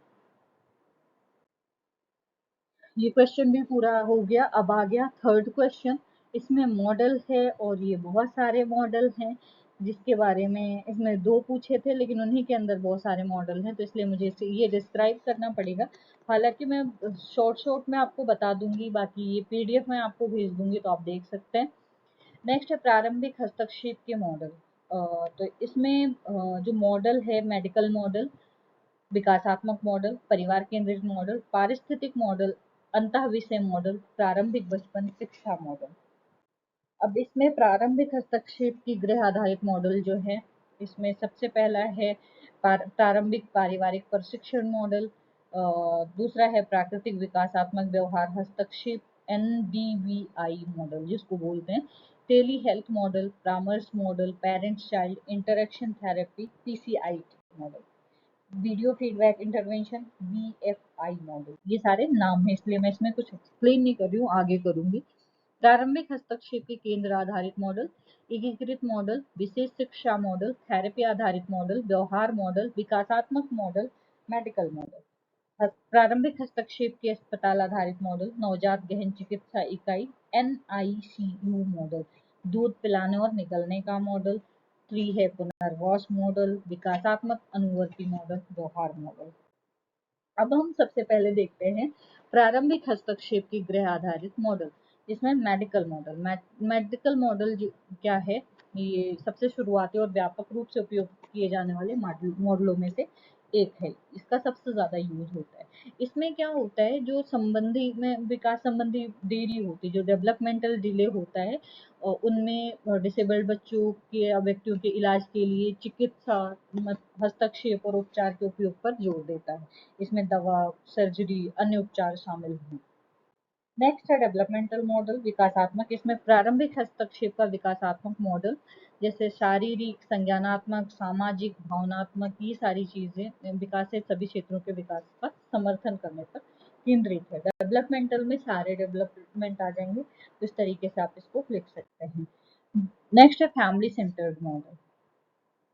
ये क्वेश्चन भी पूरा हो गया। अब आ गया थर्ड क्वेश्चन। इसमें मॉडल है और ये बहुत सारे मॉडल हैं जिसके बारे में इसमें दो पूछे थे, लेकिन उन्हीं के अंदर बहुत सारे मॉडल हैं तो इसलिए मुझे ये डिस्क्राइब करना पड़ेगा। हालांकि मैं शॉर्ट शॉर्ट में आपको बता दूंगी, बाकी ये पीडीएफ में आपको भेज दूंगी तो आप देख सकते हैं। नेक्स्ट है प्रारंभिक हस्तक्षेप के मॉडल। तो इसमें जो मॉडल है, मेडिकल मॉडल, विकासात्मक मॉडल, परिवार केंद्रित मॉडल, पारिस्थितिक मॉडल, अंतः विषय मॉडल, प्रारंभिक बचपन शिक्षा मॉडल। अब इसमें प्रारंभिक हस्तक्षेप की गृह आधारित मॉडल जो है, इसमें सबसे पहला है प्रारंभिक पारिवारिक प्रशिक्षण मॉडल, दूसरा है प्राकृतिक विकासात्मक व्यवहार हस्तक्षेप NDVI मॉडल जिसको बोलते हैं, टेली हेल्थ मॉडल, परामर्श model, parents child interaction therapy PCI model, video feedback intervention VFI model. ये सारे नाम हैं, इसलिए मैं इसमें कुछ एक्सप्लेन नहीं कर रही हूँ, आगे करूंगी। प्रारंभिक हस्तक्षेप के केंद्र आधारित मॉडल, एकीकृत मॉडल, विशेष शिक्षा मॉडल, थेरेपी आधारित मॉडल, व्यवहार मॉडल, विकासात्मक मॉडल, मेडिकल मॉडल। प्रारंभिक हस्तक्षेप के अस्पताल आधारित मॉडल, नवजात गहन चिकित्सा इकाई NICU मॉडल, दूध पिलाने और निकलने का मॉडल, ट्री है पुनर्वास मॉडल, विकासात्मक अनुवर्ती मॉडल, व्यवहार मॉडल। अब हम सबसे पहले देखते हैं प्रारंभिक हस्तक्षेप की गृह आधारित मॉडल, जिसमें मेडिकल मॉडल। मेडिकल मॉडल क्या है, ये सबसे शुरुआती और व्यापक रूप से उपयोग किए जाने वाले मॉडलों में से एक है। इसका सबसे ज्यादा यूज होता है। इसमें क्या होता है, जो संबंधी में विकास संबंधी देरी होती है, जो डेवलपमेंटल डिले होता है, उनमें डिसेबल्ड बच्चों के या व्यक्तियों के इलाज के लिए चिकित्सा हस्तक्षेप और उपचार के उपयोग पर जोर देता है। इसमें दवा, सर्जरी, अन्य उपचार शामिल हैं। नेक्स्ट है डेवलपमेंटल मॉडल, विकासात्मक। इसमें प्रारंभिक हस्तक्षेप का विकासात्मक मॉडल, जैसे शारीरिक, संज्ञानात्मक, सामाजिक, भावनात्मक, ये सारी चीजें विकास से सभी क्षेत्रों के विकास का समर्थन करने पर केंद्रित है। डेवलपमेंटल में सारे डेवलपमेंट आ जाएंगे, तो इस तरीके से आप इसको लिख सकते हैं। नेक्स्ट है फैमिली सेंटर्ड मॉडल।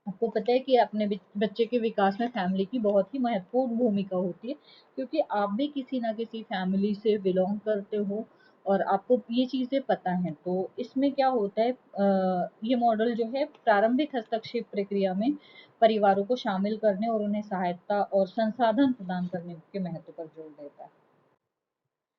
आपको पता है कि अपने बच्चे के विकास में फैमिली की बहुत ही महत्वपूर्ण भूमिका होती है, क्योंकि आप भी किसी ना किसी फैमिली से बिलोंग करते हो और आपको ये चीज़ें पता हैं। तो इसमें क्या होता है, ये मॉडल जो है प्रारंभिक हस्तक्षेप प्रक्रिया में परिवारों को शामिल करने और उन्हें सहायता और संसाधन प्रदान करने के महत्व पर जोर देता है।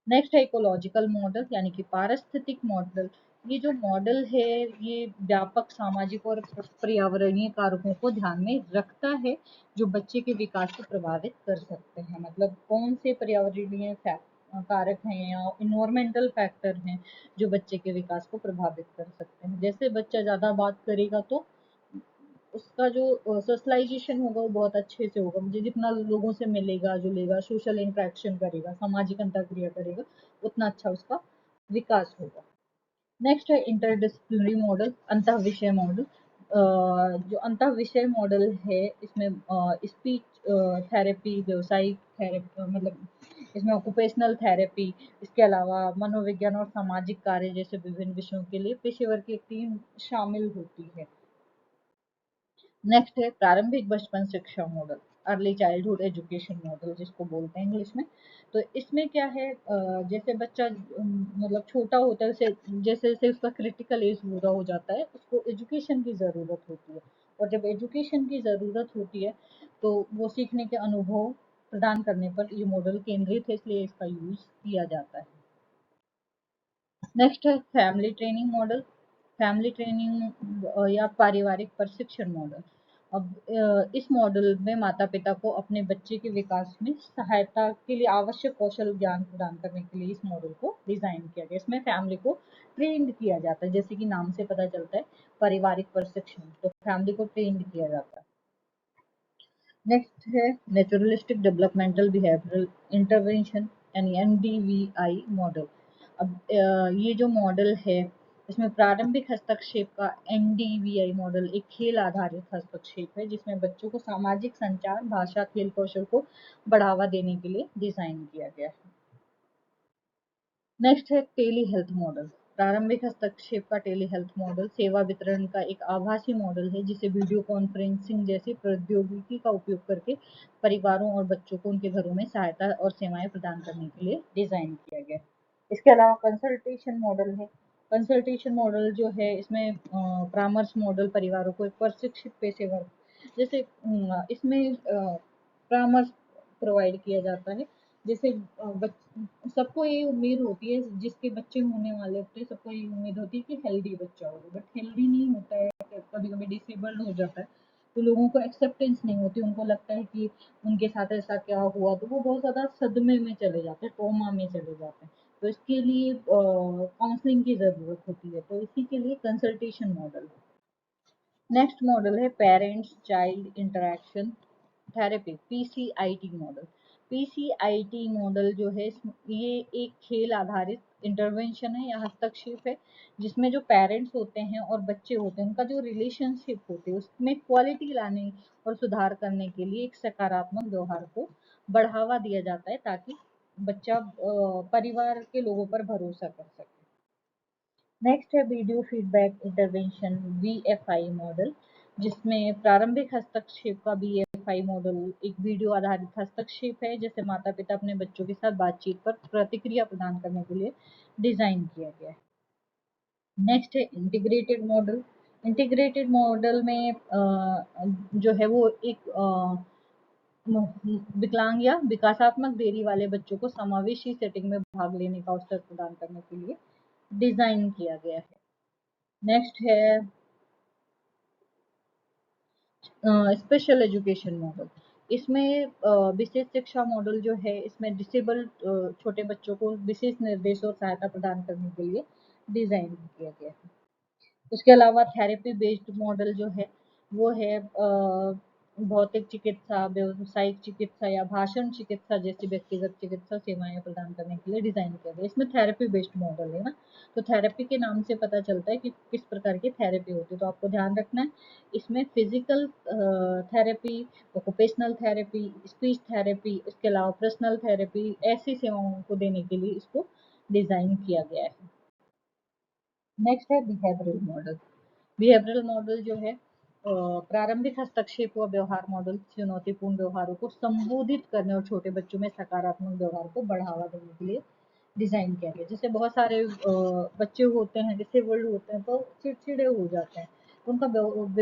नेक्स्ट है इकोलॉजिकल मॉडल, यानी कि पारिस्थितिक मॉडल। ये जो मॉडल है, ये व्यापक सामाजिक और पर्यावरणीय कारकों को ध्यान में रखता है, जो बच्चे के विकास को प्रभावित कर सकते हैं। मतलब कौन से पर्यावरणीय कारक हैं या इन्वायरमेंटल फैक्टर हैं जो बच्चे के विकास को प्रभावित कर सकते हैं। जैसे बच्चा ज़्यादा बात करेगा तो उसका जो सोशलाइजेशन होगा वो बहुत अच्छे से होगा, मुझे जितना लोगों से मिलेगा जुलेगा, सोशल इंटरेक्शन करेगा, सामाजिक अंतरक्रिया करेगा, उतना अच्छा उसका विकास होगा। नेक्स्ट है इंटरडिसिप्लिनरी मॉडल, अंतः विषय मॉडल। जो अंतः विषय मॉडल है, इसमें स्पीच थेरेपी, व्यावसायिक थेरेपी, मतलब इसमें ऑक्यूपेशनल थेरेपी, इसके अलावा मनोविज्ञान और सामाजिक कार्य जैसे विभिन्न विषयों के लिए पेशेवर की एक टीम शामिल होती है। नेक्स्ट है प्रारंभिक बचपन शिक्षा model, early childhood education model जिसको बोलते हैं इंग्लिश में। तो इसमें क्या है, जैसे बच्चा मतलब छोटा होता है, जैसे जैसे जैसे उसका क्रिटिकल एज पूरा हो जाता है, उसको एजुकेशन की ज़रूरत होती है। और जब एजुकेशन की ज़रूरत होती है तो वो सीखने के अनुभव प्रदान करने पर ये मॉडल केंद्रित है, इसलिए इसका यूज किया जाता है। नेक्स्ट है family training model, family training या पारिवारिक प्रशिक्षण मॉडल। अब इस मॉडल में माता पिता को अपने बच्चे के विकास में सहायता के लिए आवश्यक कौशल ज्ञान प्रदान करने के लिए इस मॉडल को डिजाइन किया गया। इसमें फैमिली को ट्रेंड किया जाता है, जैसे कि नाम से पता चलता है पारिवारिक प्रशिक्षण, तो फैमिली को ट्रेंड किया जाता है। नेक्स्ट है नेचुरलिस्टिक डेवलपमेंटल बिहेवियरल इंटरवेंशन यानी NDVI मॉडल। अब ये जो मॉडल है, इसमें प्रारंभिक हस्तक्षेप का NDVI मॉडल एक खेल आधारित हस्तक्षेप है, जिसमें बच्चों को सामाजिक संचार, भाषा, खेल कौशल को बढ़ावा देने के लिए डिजाइन किया गया है। नेक्स्ट है टेली हेल्थ मॉडल। प्रारंभिक हस्तक्षेप का टेली हेल्थ मॉडल सेवा वितरण का एक आभासी मॉडल है, जिसे वीडियो कॉन्फ्रेंसिंग जैसी प्रौद्योगिकी का उपयोग करके परिवारों और बच्चों को उनके घरों में सहायता और सेवाएं प्रदान करने के लिए डिजाइन किया गया है। इसके अलावा कंसल्टेशन मॉडल है। कंसल्टेशन मॉडल जो है, इसमें परामर्श मॉडल परिवारों को एक प्रशिक्षित पेशेवर, जैसे इसमें परामर्श प्रोवाइड किया जाता है। जैसे सबको ये उम्मीद होती है, जिसके बच्चे होने वाले होते हैं सबको ये उम्मीद होती है कि हेल्दी बच्चा होगा, बट हेल्दी नहीं होता है, कभी कभी डिसेबल्ड हो जाता है। तो लोगों को एक्सेप्टेंस नहीं होती, उनको लगता है कि उनके साथ ऐसा क्या हुआ, तो वो बहुत ज़्यादा सदमे में चले जाते हैं, ट्रॉमा में चले जाते हैं। तो इसके लिए काउंसलिंग की ज़रूरत होती है, तो इसी के लिए कंसल्टेशन मॉडल। नेक्स्ट मॉडल है parents child interaction therapy, PCIT model. PCIT model जो है ये एक खेल आधारित इंटरवेंशन है या हस्तक्षेप है, जिसमें जो पेरेंट्स होते हैं और बच्चे होते हैं उनका जो रिलेशनशिप होते हैं उसमें क्वालिटी लाने और सुधार करने के लिए एक सकारात्मक व्यवहार को बढ़ावा दिया जाता है, ताकि बच्चा परिवार के लोगों पर भरोसा कर सके। नेक्स्ट है वीडियो फीडबैक इंटरवेंशन, वीएफआई मॉडल, जिसमें प्रारंभिक हस्तक्षेप का वीएफआई मॉडल एक वीडियो आधारित हस्तक्षेप है, जैसे माता पिता अपने बच्चों के साथ बातचीत पर प्रतिक्रिया प्रदान करने के लिए डिजाइन किया गया है। नेक्स्ट है इंटीग्रेटेड मॉडल। इंटीग्रेटेड मॉडल में जो है वो एक विकलांग या विकासात्मक देरी वाले बच्चों को समावेशी सेटिंग में भाग लेने का अवसर प्रदान करने के लिए डिजाइन किया गया है। नेक्स्ट है स्पेशल एजुकेशन मॉडल। इसमें विशेष शिक्षा मॉडल जो है इसमें डिसेबल्ड छोटे बच्चों को विशेष निर्देश और सहायता प्रदान करने के लिए डिजाइन किया गया है। उसके अलावा थेरेपी बेस्ड मॉडल जो है वो है भौतिक चिकित्सा, व्यावसायिक चिकित्सा या भाषण चिकित्सा जैसी व्यक्तिगत चिकित्सा सेवाएं प्रदान करने के लिए डिजाइन किया गया। इसमें थेरेपी बेस्ड मॉडल है ना, तो थेरेपी के नाम से पता चलता है कि किस प्रकार की थेरेपी होती है, तो आपको ध्यान रखना है इसमें physical therapy, occupational therapy, speech therapy, इसके अलावा पर्सनल थेरेपी, ऐसी सेवाओं को देने के लिए इसको डिजाइन किया गया है। नेक्स्ट है बिहेवियरल मॉडल। बिहेवियरल मॉडल जो है प्रारंभिक हस्तक्षेप व व्यवहार मॉडल चुनौतीपूर्ण व्यवहारों को संबोधित करने और छोटे बच्चों में सकारात्मक व्यवहार को बढ़ावा देने के लिए डिजाइन किया गया। जैसे बहुत सारे बच्चे होते हैं डिसेबल्ड होते हैं तो चिड़चिड़े हो जाते हैं, तो उनका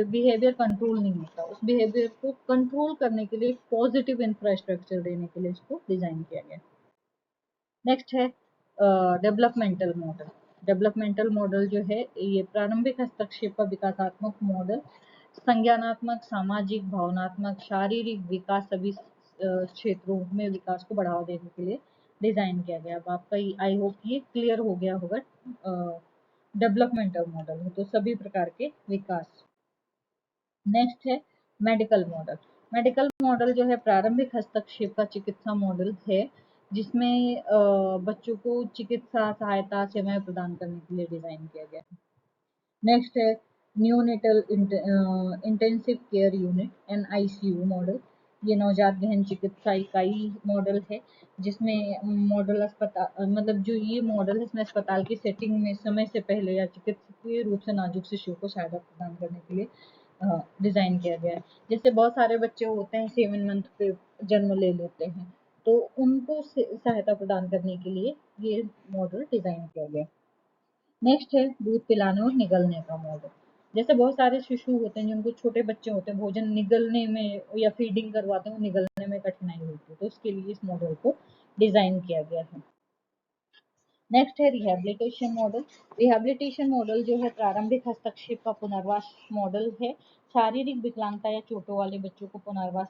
बिहेवियर कंट्रोल नहीं होता, उस बिहेवियर को कंट्रोल करने के लिए पॉजिटिव इंफ्रास्ट्रक्चर देने के लिए इसको डिजाइन किया गया। नेक्स्ट है डेवलपमेंटल मॉडल। डेवलपमेंटल मॉडल जो है ये प्रारंभिक हस्तक्षेप का विकासात्मक मॉडल संज्ञानात्मक, सामाजिक, भावनात्मक, शारीरिक विकास सभी क्षेत्रों में विकास को बढ़ावा देने के लिए डिजाइन किया गया। अब आपका आई होप ये क्लियर हो गया होगा। डेवलपमेंटल मॉडल है तो सभी प्रकार के विकास। नेक्स्ट है मेडिकल मॉडल। मेडिकल मॉडल जो है प्रारंभिक हस्तक्षेप का चिकित्सा मॉडल है, जिसमें बच्चों को चिकित्सा सहायता सेवाएं प्रदान करने के लिए डिजाइन किया गया है। नेक्स्ट है neonatal intensive care unit, NICU model. ये नवजात गहन चिकित्सा इकाई मॉडल है, जिसमें मॉडल अस्पताल मतलब जो ये मॉडल है इसमें अस्पताल की सेटिंग में समय से पहले या चिकित्सकीय रूप से नाजुक शिशुओं को सहायता प्रदान करने के लिए डिजाइन किया गया है। जैसे बहुत सारे बच्चे होते हैं 7 मंथ पे जन्म ले लेते हैं, तो उनको सहायता प्रदान करने के लिए ये मॉडल डिजाइन किया गया। नेक्स्ट है दूध पिलाने और निगलने का मॉडल। जैसे बहुत सारे शिशु होते हैं जिनको छोटे बच्चे होते हैं भोजन निगलने में या फीडिंग करवाते हैं निगलने में कठिनाई होती है, तो उसके लिए इस मॉडल को डिजाइन किया गया है। नेक्स्ट है रिहेबिलिटेशन मॉडल। रिहेबिलिटेशन मॉडल जो है प्रारंभिक हस्तक्षेप का पुनर्वास मॉडल है, शारीरिक विकलांगता या चोटों वाले बच्चों को पुनर्वास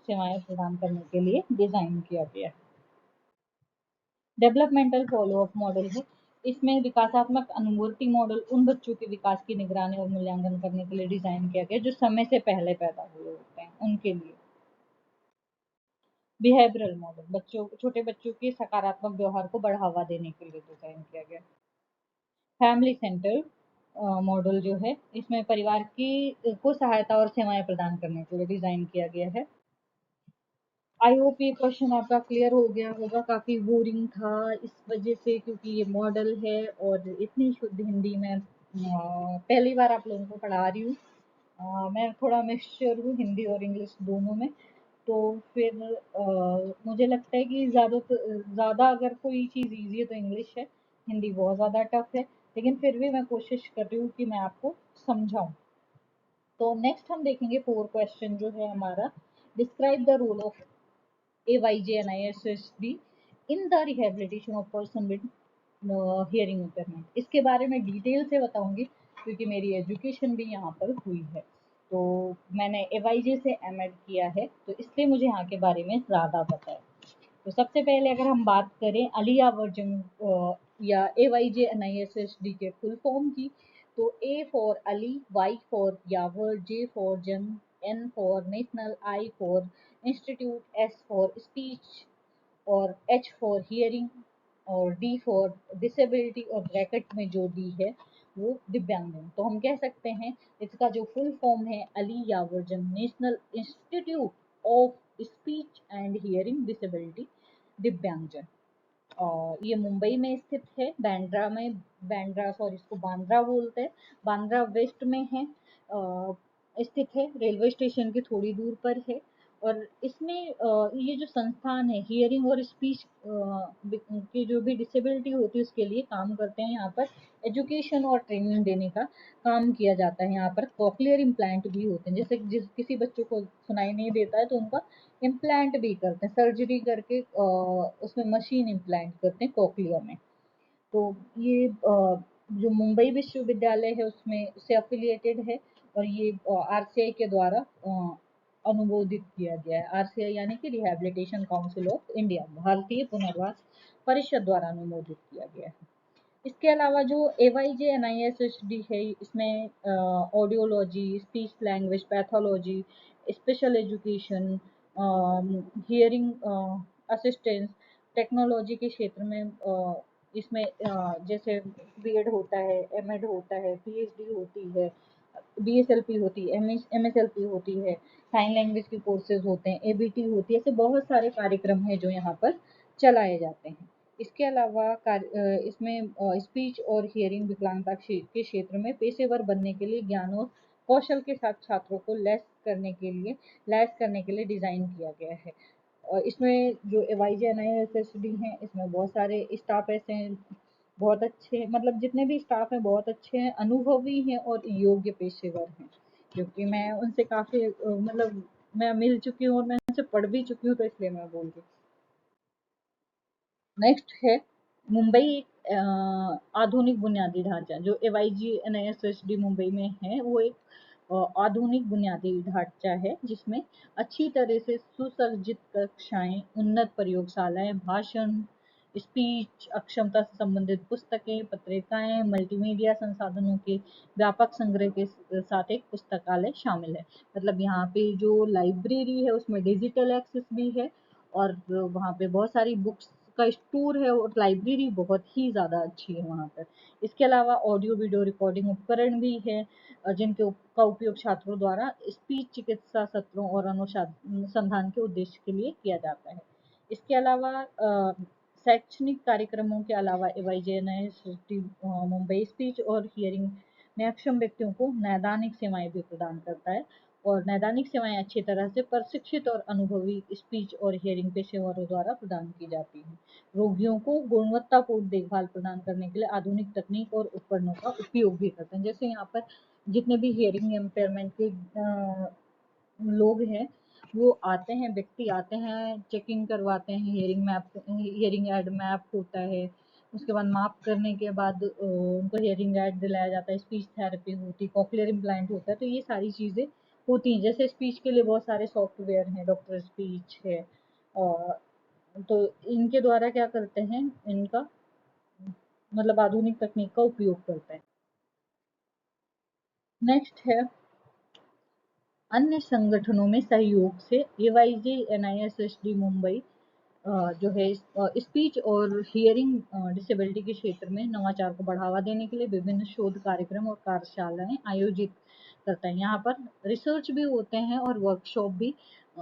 सेवाएं प्रदान करने के लिए डिजाइन किया गया है। डेवलपमेंटल फॉलोअप मॉडल है, इसमें विकासात्मक अनुवर्ती मॉडल उन बच्चों के विकास की निगरानी और मूल्यांकन करने के लिए डिजाइन किया गया जो समय से पहले पैदा हुए होते हैं उनके लिए। बिहेवियरल मॉडल बच्चों छोटे बच्चों के सकारात्मक व्यवहार को बढ़ावा देने के लिए डिजाइन किया गया। फैमिली सेंटर मॉडल जो है इसमें परिवार की को सहायता और सेवाएं प्रदान करने के लिए डिजाइन किया गया है। आई होप ये क्वेश्चन आपका क्लियर हो गया होगा, काफ़ी बोरिंग था इस वजह से क्योंकि ये मॉडल है और इतनी शुद्ध हिंदी में पहली बार आप लोगों को पढ़ा रही हूँ। मैं थोड़ा मिक्सचर हूँ हिंदी और इंग्लिश दोनों में, तो फिर मुझे लगता है कि ज़्यादा अगर कोई चीज़ ईजी है तो इंग्लिश है, हिंदी बहुत ज़्यादा टफ है, लेकिन फिर भी मैं कोशिश कर रही हूँ कि मैं आपको समझाऊँ। तो नेक्स्ट हम देखेंगे 4 क्वेश्चन जो है हमारा, describe the role of AYJ and ISSB in the rehabilitation of person with hearing impairment। इसके बारे में डिटेल से बताऊंगी क्योंकि मेरी एजुकेशन भी यहाँ पर हुई है। तो मैंने AYJ से एमएड किया है, तो इसलिए मुझे यहाँ के बारे में ज़्यादा पता है। तो सबसे पहले अगर हम बात करें अलिया वर्जन या AYJ-NISSD के फुल फॉर्म की, तो A for Ali, Y for Yavar, J for जंग, N for national, I for institute, S for speech और H फॉर हियरिंग और D फॉर डिसेबिलिटी और ब्रैकेट में जो D है वो दिव्यांगजन। तो हम कह सकते हैं इसका जो फुल फॉर्म है Ali यावर्जन national institute of speech and hearing disability दिव्यांगजन। और ये मुंबई में स्थित है, बांद्रा में, बांद्रा सॉरी इसको बांद्रा बोलते हैं, बांद्रा वेस्ट में है स्थित है, रेलवे स्टेशन के थोड़ी दूर पर है। और इसमें ये जो संस्थान है हियरिंग और स्पीच की जो भी डिसेबिलिटी होती है उसके लिए काम करते हैं। यहाँ पर एजुकेशन और ट्रेनिंग देने का काम किया जाता है। यहाँ पर कॉक्लियर इम्प्लांट भी होते हैं, जैसे जिस किसी बच्चों को सुनाई नहीं देता है तो उनका इम्प्लांट भी करते हैं, सर्जरी करके उसमें मशीन इम्प्लांट करते हैं कॉक्लियर में। तो ये जो मुंबई विश्वविद्यालय है उसमें उससे अफिलिएटेड है और ये RCI के द्वारा अनुमोदित किया गया है। RCI यानी कि रिहैबिलिटेशन काउंसिल ऑफ इंडिया, भारतीय पुनर्वास परिषद द्वारा अनुमोदित किया गया है। इसके अलावा जो AYJ-NISSD है इसमें audiology, speech language pathology, special education, hearing assistance, technology के क्षेत्र में इसमें जैसे बीएड होता है, एमएड होता है, पीएचडी होती है, BSLP होती है, MSLP होती है, साइन लैंग्वेज के कोर्सेज होते हैं, ABT होती है, ऐसे बहुत सारे कार्यक्रम हैं जो यहाँ पर चलाए जाते हैं। इसके अलावा इसमें स्पीच और हियरिंग विकलांगता के क्षेत्र में पेशेवर बनने के लिए ज्ञान और कौशल के साथ छात्रों को लैस करने के लिए डिज़ाइन किया गया है। और इसमें जो AYJ-NISSD हैं इसमें बहुत सारे स्टाफ ऐसे हैं बहुत अच्छे, मतलब जितने भी स्टाफ हैं बहुत अच्छे हैं, अनुभवी हैं और योग्य पेशेवर हैं, क्योंकि मैं उनसे काफ़ी मतलब मैं मिल चुकी हूँ और मैं उनसे पढ़ भी चुकी हूँ, तो इसलिए मैं बोल रही हूँ। नेक्स्ट है मुंबई आधुनिक बुनियादी ढांचा। जो AYG-NISSD मुंबई में है वो एक आधुनिक बुनियादी ढांचा है जिसमें अच्छी तरह से सुसज्जित कक्षाएं, उन्नत प्रयोगशालाएं, भाषण, स्पीच अक्षमता से संबंधित पुस्तकें, पत्रिकाएं, मल्टीमीडिया संसाधनों के व्यापक संग्रह के साथ एक पुस्तकालय शामिल है। मतलब यहाँ पे जो लाइब्रेरी है उसमें डिजिटल एक्सेस भी है और वहाँ पे बहुत सारी बुक्स का स्टोर है और लाइब्रेरी बहुत ही ज़्यादा अच्छी है वहाँ पर। इसके अलावा ऑडियो वीडियो रिकॉर्डिंग उपकरण भी है का उपयोग छात्रों द्वारा स्पीच चिकित्सा सत्रों और अनुसंधान के उद्देश्य के लिए किया जाता है। इसके अलावा शैक्षणिक कार्यक्रमों के अलावा AYJ-NISSD मुंबई स्पीच और हियरिंग में अक्षम व्यक्तियों को नैदानिक सेवाएं भी प्रदान करता है और नैदानिक सेवाएं अच्छी तरह से प्रशिक्षित और अनुभवी स्पीच और हियरिंग पेशेवरों द्वारा प्रदान की जाती हैं। रोगियों को गुणवत्तापूर्ण देखभाल प्रदान करने के लिए आधुनिक तकनीक और उपकरणों का उपयोग भी करते हैं। जैसे यहाँ पर जितने भी हियरिंग इम्पेयरमेंट के लोग हैं वो आते हैं, व्यक्ति आते हैं, चेकिंग करवाते हैं, हियरिंग एड मैप होता है, उसके बाद माप करने के बाद उनको हियरिंग एड दिलाया जाता है, स्पीच थेरेपी होती है, कॉक्लियर इम्प्लांट होता है। तो ये सारी चीज़ें होती हैं। जैसे स्पीच के लिए बहुत सारे सॉफ्टवेयर हैं, डॉक्टर स्पीच है और तो इनके द्वारा क्या करते हैं, इनका मतलब आधुनिक तकनीक का उपयोग करते हैं। नेक्स्ट है अन्य संगठनों में सहयोग से AYJ-NISSD मुंबई जो है स्पीच और हियरिंग डिसेबिलिटी के क्षेत्र में नवाचार को बढ़ावा देने के लिए विभिन्न शोध कार्यक्रम और कार्यशालाएं आयोजित करता है। यहाँ पर रिसर्च भी होते हैं और वर्कशॉप भी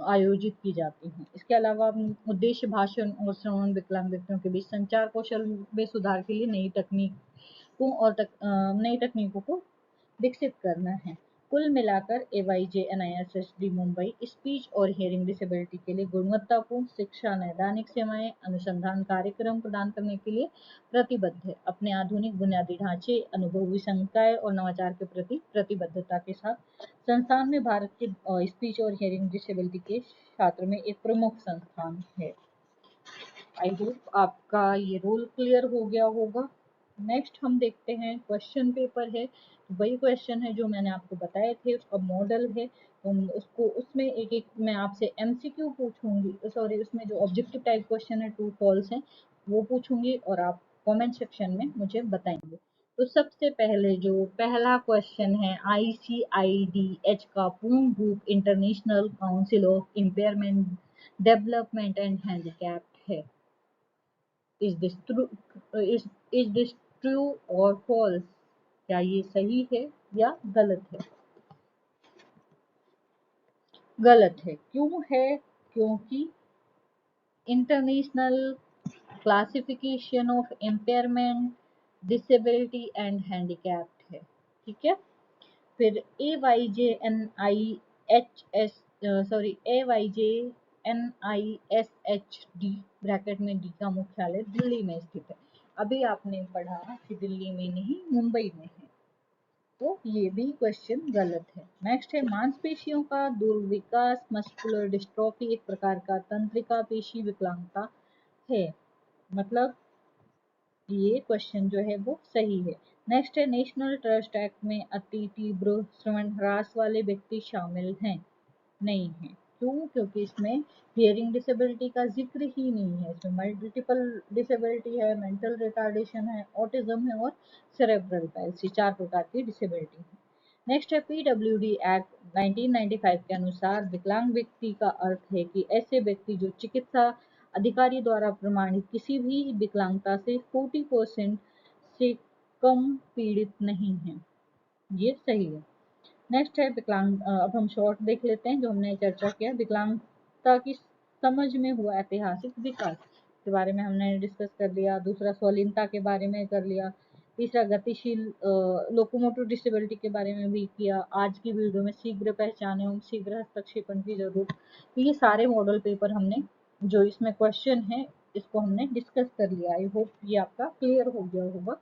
आयोजित की जाती हैं। इसके अलावा उद्देश्य भाषण और श्रवण विकलांग व्यक्तियों के बीच संचार कौशल में सुधार के लिए नई तकनीकों को विकसित करना है। कुल मिलाकर AYJ-NISSD मुंबई स्पीच और हियरिंग डिसेबिलिटी के लिए गुणवत्तापूर्ण शिक्षा, नैदानिक सेवाएं, अनुसंधान कार्यक्रम प्रदान करने के लिए प्रतिबद्ध है। अपने आधुनिक बुनियादी ढांचे, अनुभवी संकाय और नवाचार के प्रति प्रतिबद्धता के साथ संस्थान में भारत के स्पीच और हियरिंग डिसेबिलिटी के क्षेत्र में एक प्रमुख संस्थान है। आई होप आपका ये रोल क्लियर हो गया होगा। नेक्स्ट हम देखते हैं क्वेश्चन पेपर है, तो वही क्वेश्चन है जो मैंने आपको बताए थे, उसका मॉडल है। तो उसको उसमें एक एक मैं आपसे एमसीक्यू पूछूंगी, सॉरी उसमें जो ऑब्जेक्टिव टाइप क्वेश्चन है ट्रू फॉल्स है वो पूछूंगी और आप कमेंट सेक्शन में मुझे बताएंगे। तो सबसे पहले जो पहला क्वेश्चन है, ICIDH का पूर्ण रूप International Council of Impairment Development and Handicapped है। Is this true, is this true और फॉल्स? क्या ये सही है या गलत है? गलत है। क्यों है? क्योंकि international classification of impairment disability and Handicapped है। ठीक है। फिर AYJNISHD ब्रैकेट में डी का मुख्यालय दिल्ली में स्थित है। अभी आपने पढ़ा कि दिल्ली में नहीं मुंबई में है, तो ये भी क्वेश्चन गलत है। नेक्स्ट है मांसपेशियों का दुर्विकास मस्कुलर डिस्ट्रॉफी एक प्रकार का तंत्रिका पेशी विकलांगता है। मतलब ये क्वेश्चन जो है वो सही है। नेक्स्ट है नेशनल ट्रस्ट एक्ट में अति तीव्र श्रवण ह्रास वाले व्यक्ति शामिल हैं? नहीं है। क्यों? क्योंकि इसमें हियरिंग डिसेबिलिटी का जिक्र ही नहीं है। इसमें मल्टीपल डिसेबिलिटी है, मेंटल रिटार्डेशन है, ऑटिज्म है और सेरेब्रल पैल्सी, 4 प्रकार की डिसेबिलिटी है। नेक्स्ट है PWD एक्ट 1995 के अनुसार विकलांग व्यक्ति का अर्थ है कि ऐसे व्यक्ति जो चिकित्सा अधिकारी द्वारा प्रमाणित किसी भी विकलांगता से 40% से कम पीड़ित नहीं है। ये सही है। नेक्स्ट है विकलांग, अब हम शॉर्ट देख लेते हैं जो हमने चर्चा किया। विकलांगता की समझ में हुआ ऐतिहासिक विकास के बारे में हमने डिस्कस कर लिया। दूसरा स्वाधीनता के बारे में कर लिया। तीसरा गतिशील लोकोमोटिव डिसेबिलिटी के बारे में भी किया। आज की वीडियो में शीघ्र पहचाने एवं शीघ्र हस्तक्षेपण की जरूरत। तो ये सारे मॉडल पेपर हमने जो इसमें क्वेश्चन है इसको हमने डिस्कस कर लिया। आई होप ये आपका क्लियर हो गया होगा।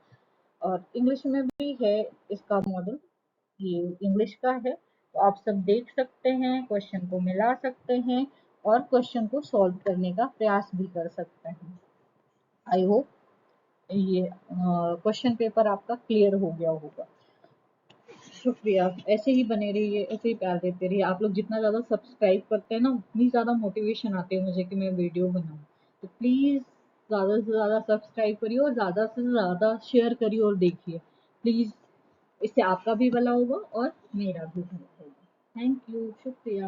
और इंग्लिश में भी है इसका मॉडल, ये इंग्लिश का है, तो आप सब देख सकते हैं, क्वेश्चन को मिला सकते हैं और क्वेश्चन को सॉल्व करने का प्रयास भी कर सकते हैं। आई होप ये क्वेश्चन पेपर आपका क्लियर हो गया होगा। शुक्रिया। ऐसे ही बने रहिए, ऐसे ही प्यार देते रहिए। आप लोग जितना ज़्यादा सब्सक्राइब करते हैं ना उतनी ज़्यादा मोटिवेशन आती है मुझे कि मैं वीडियो बनाऊँ। तो प्लीज़ ज़्यादा से ज़्यादा सब्सक्राइब करिए और ज़्यादा से ज़्यादा शेयर करिए और देखिए प्लीज़। इससे आपका भी भला होगा और मेरा भी भला होगा। Thank you. शुक्रिया।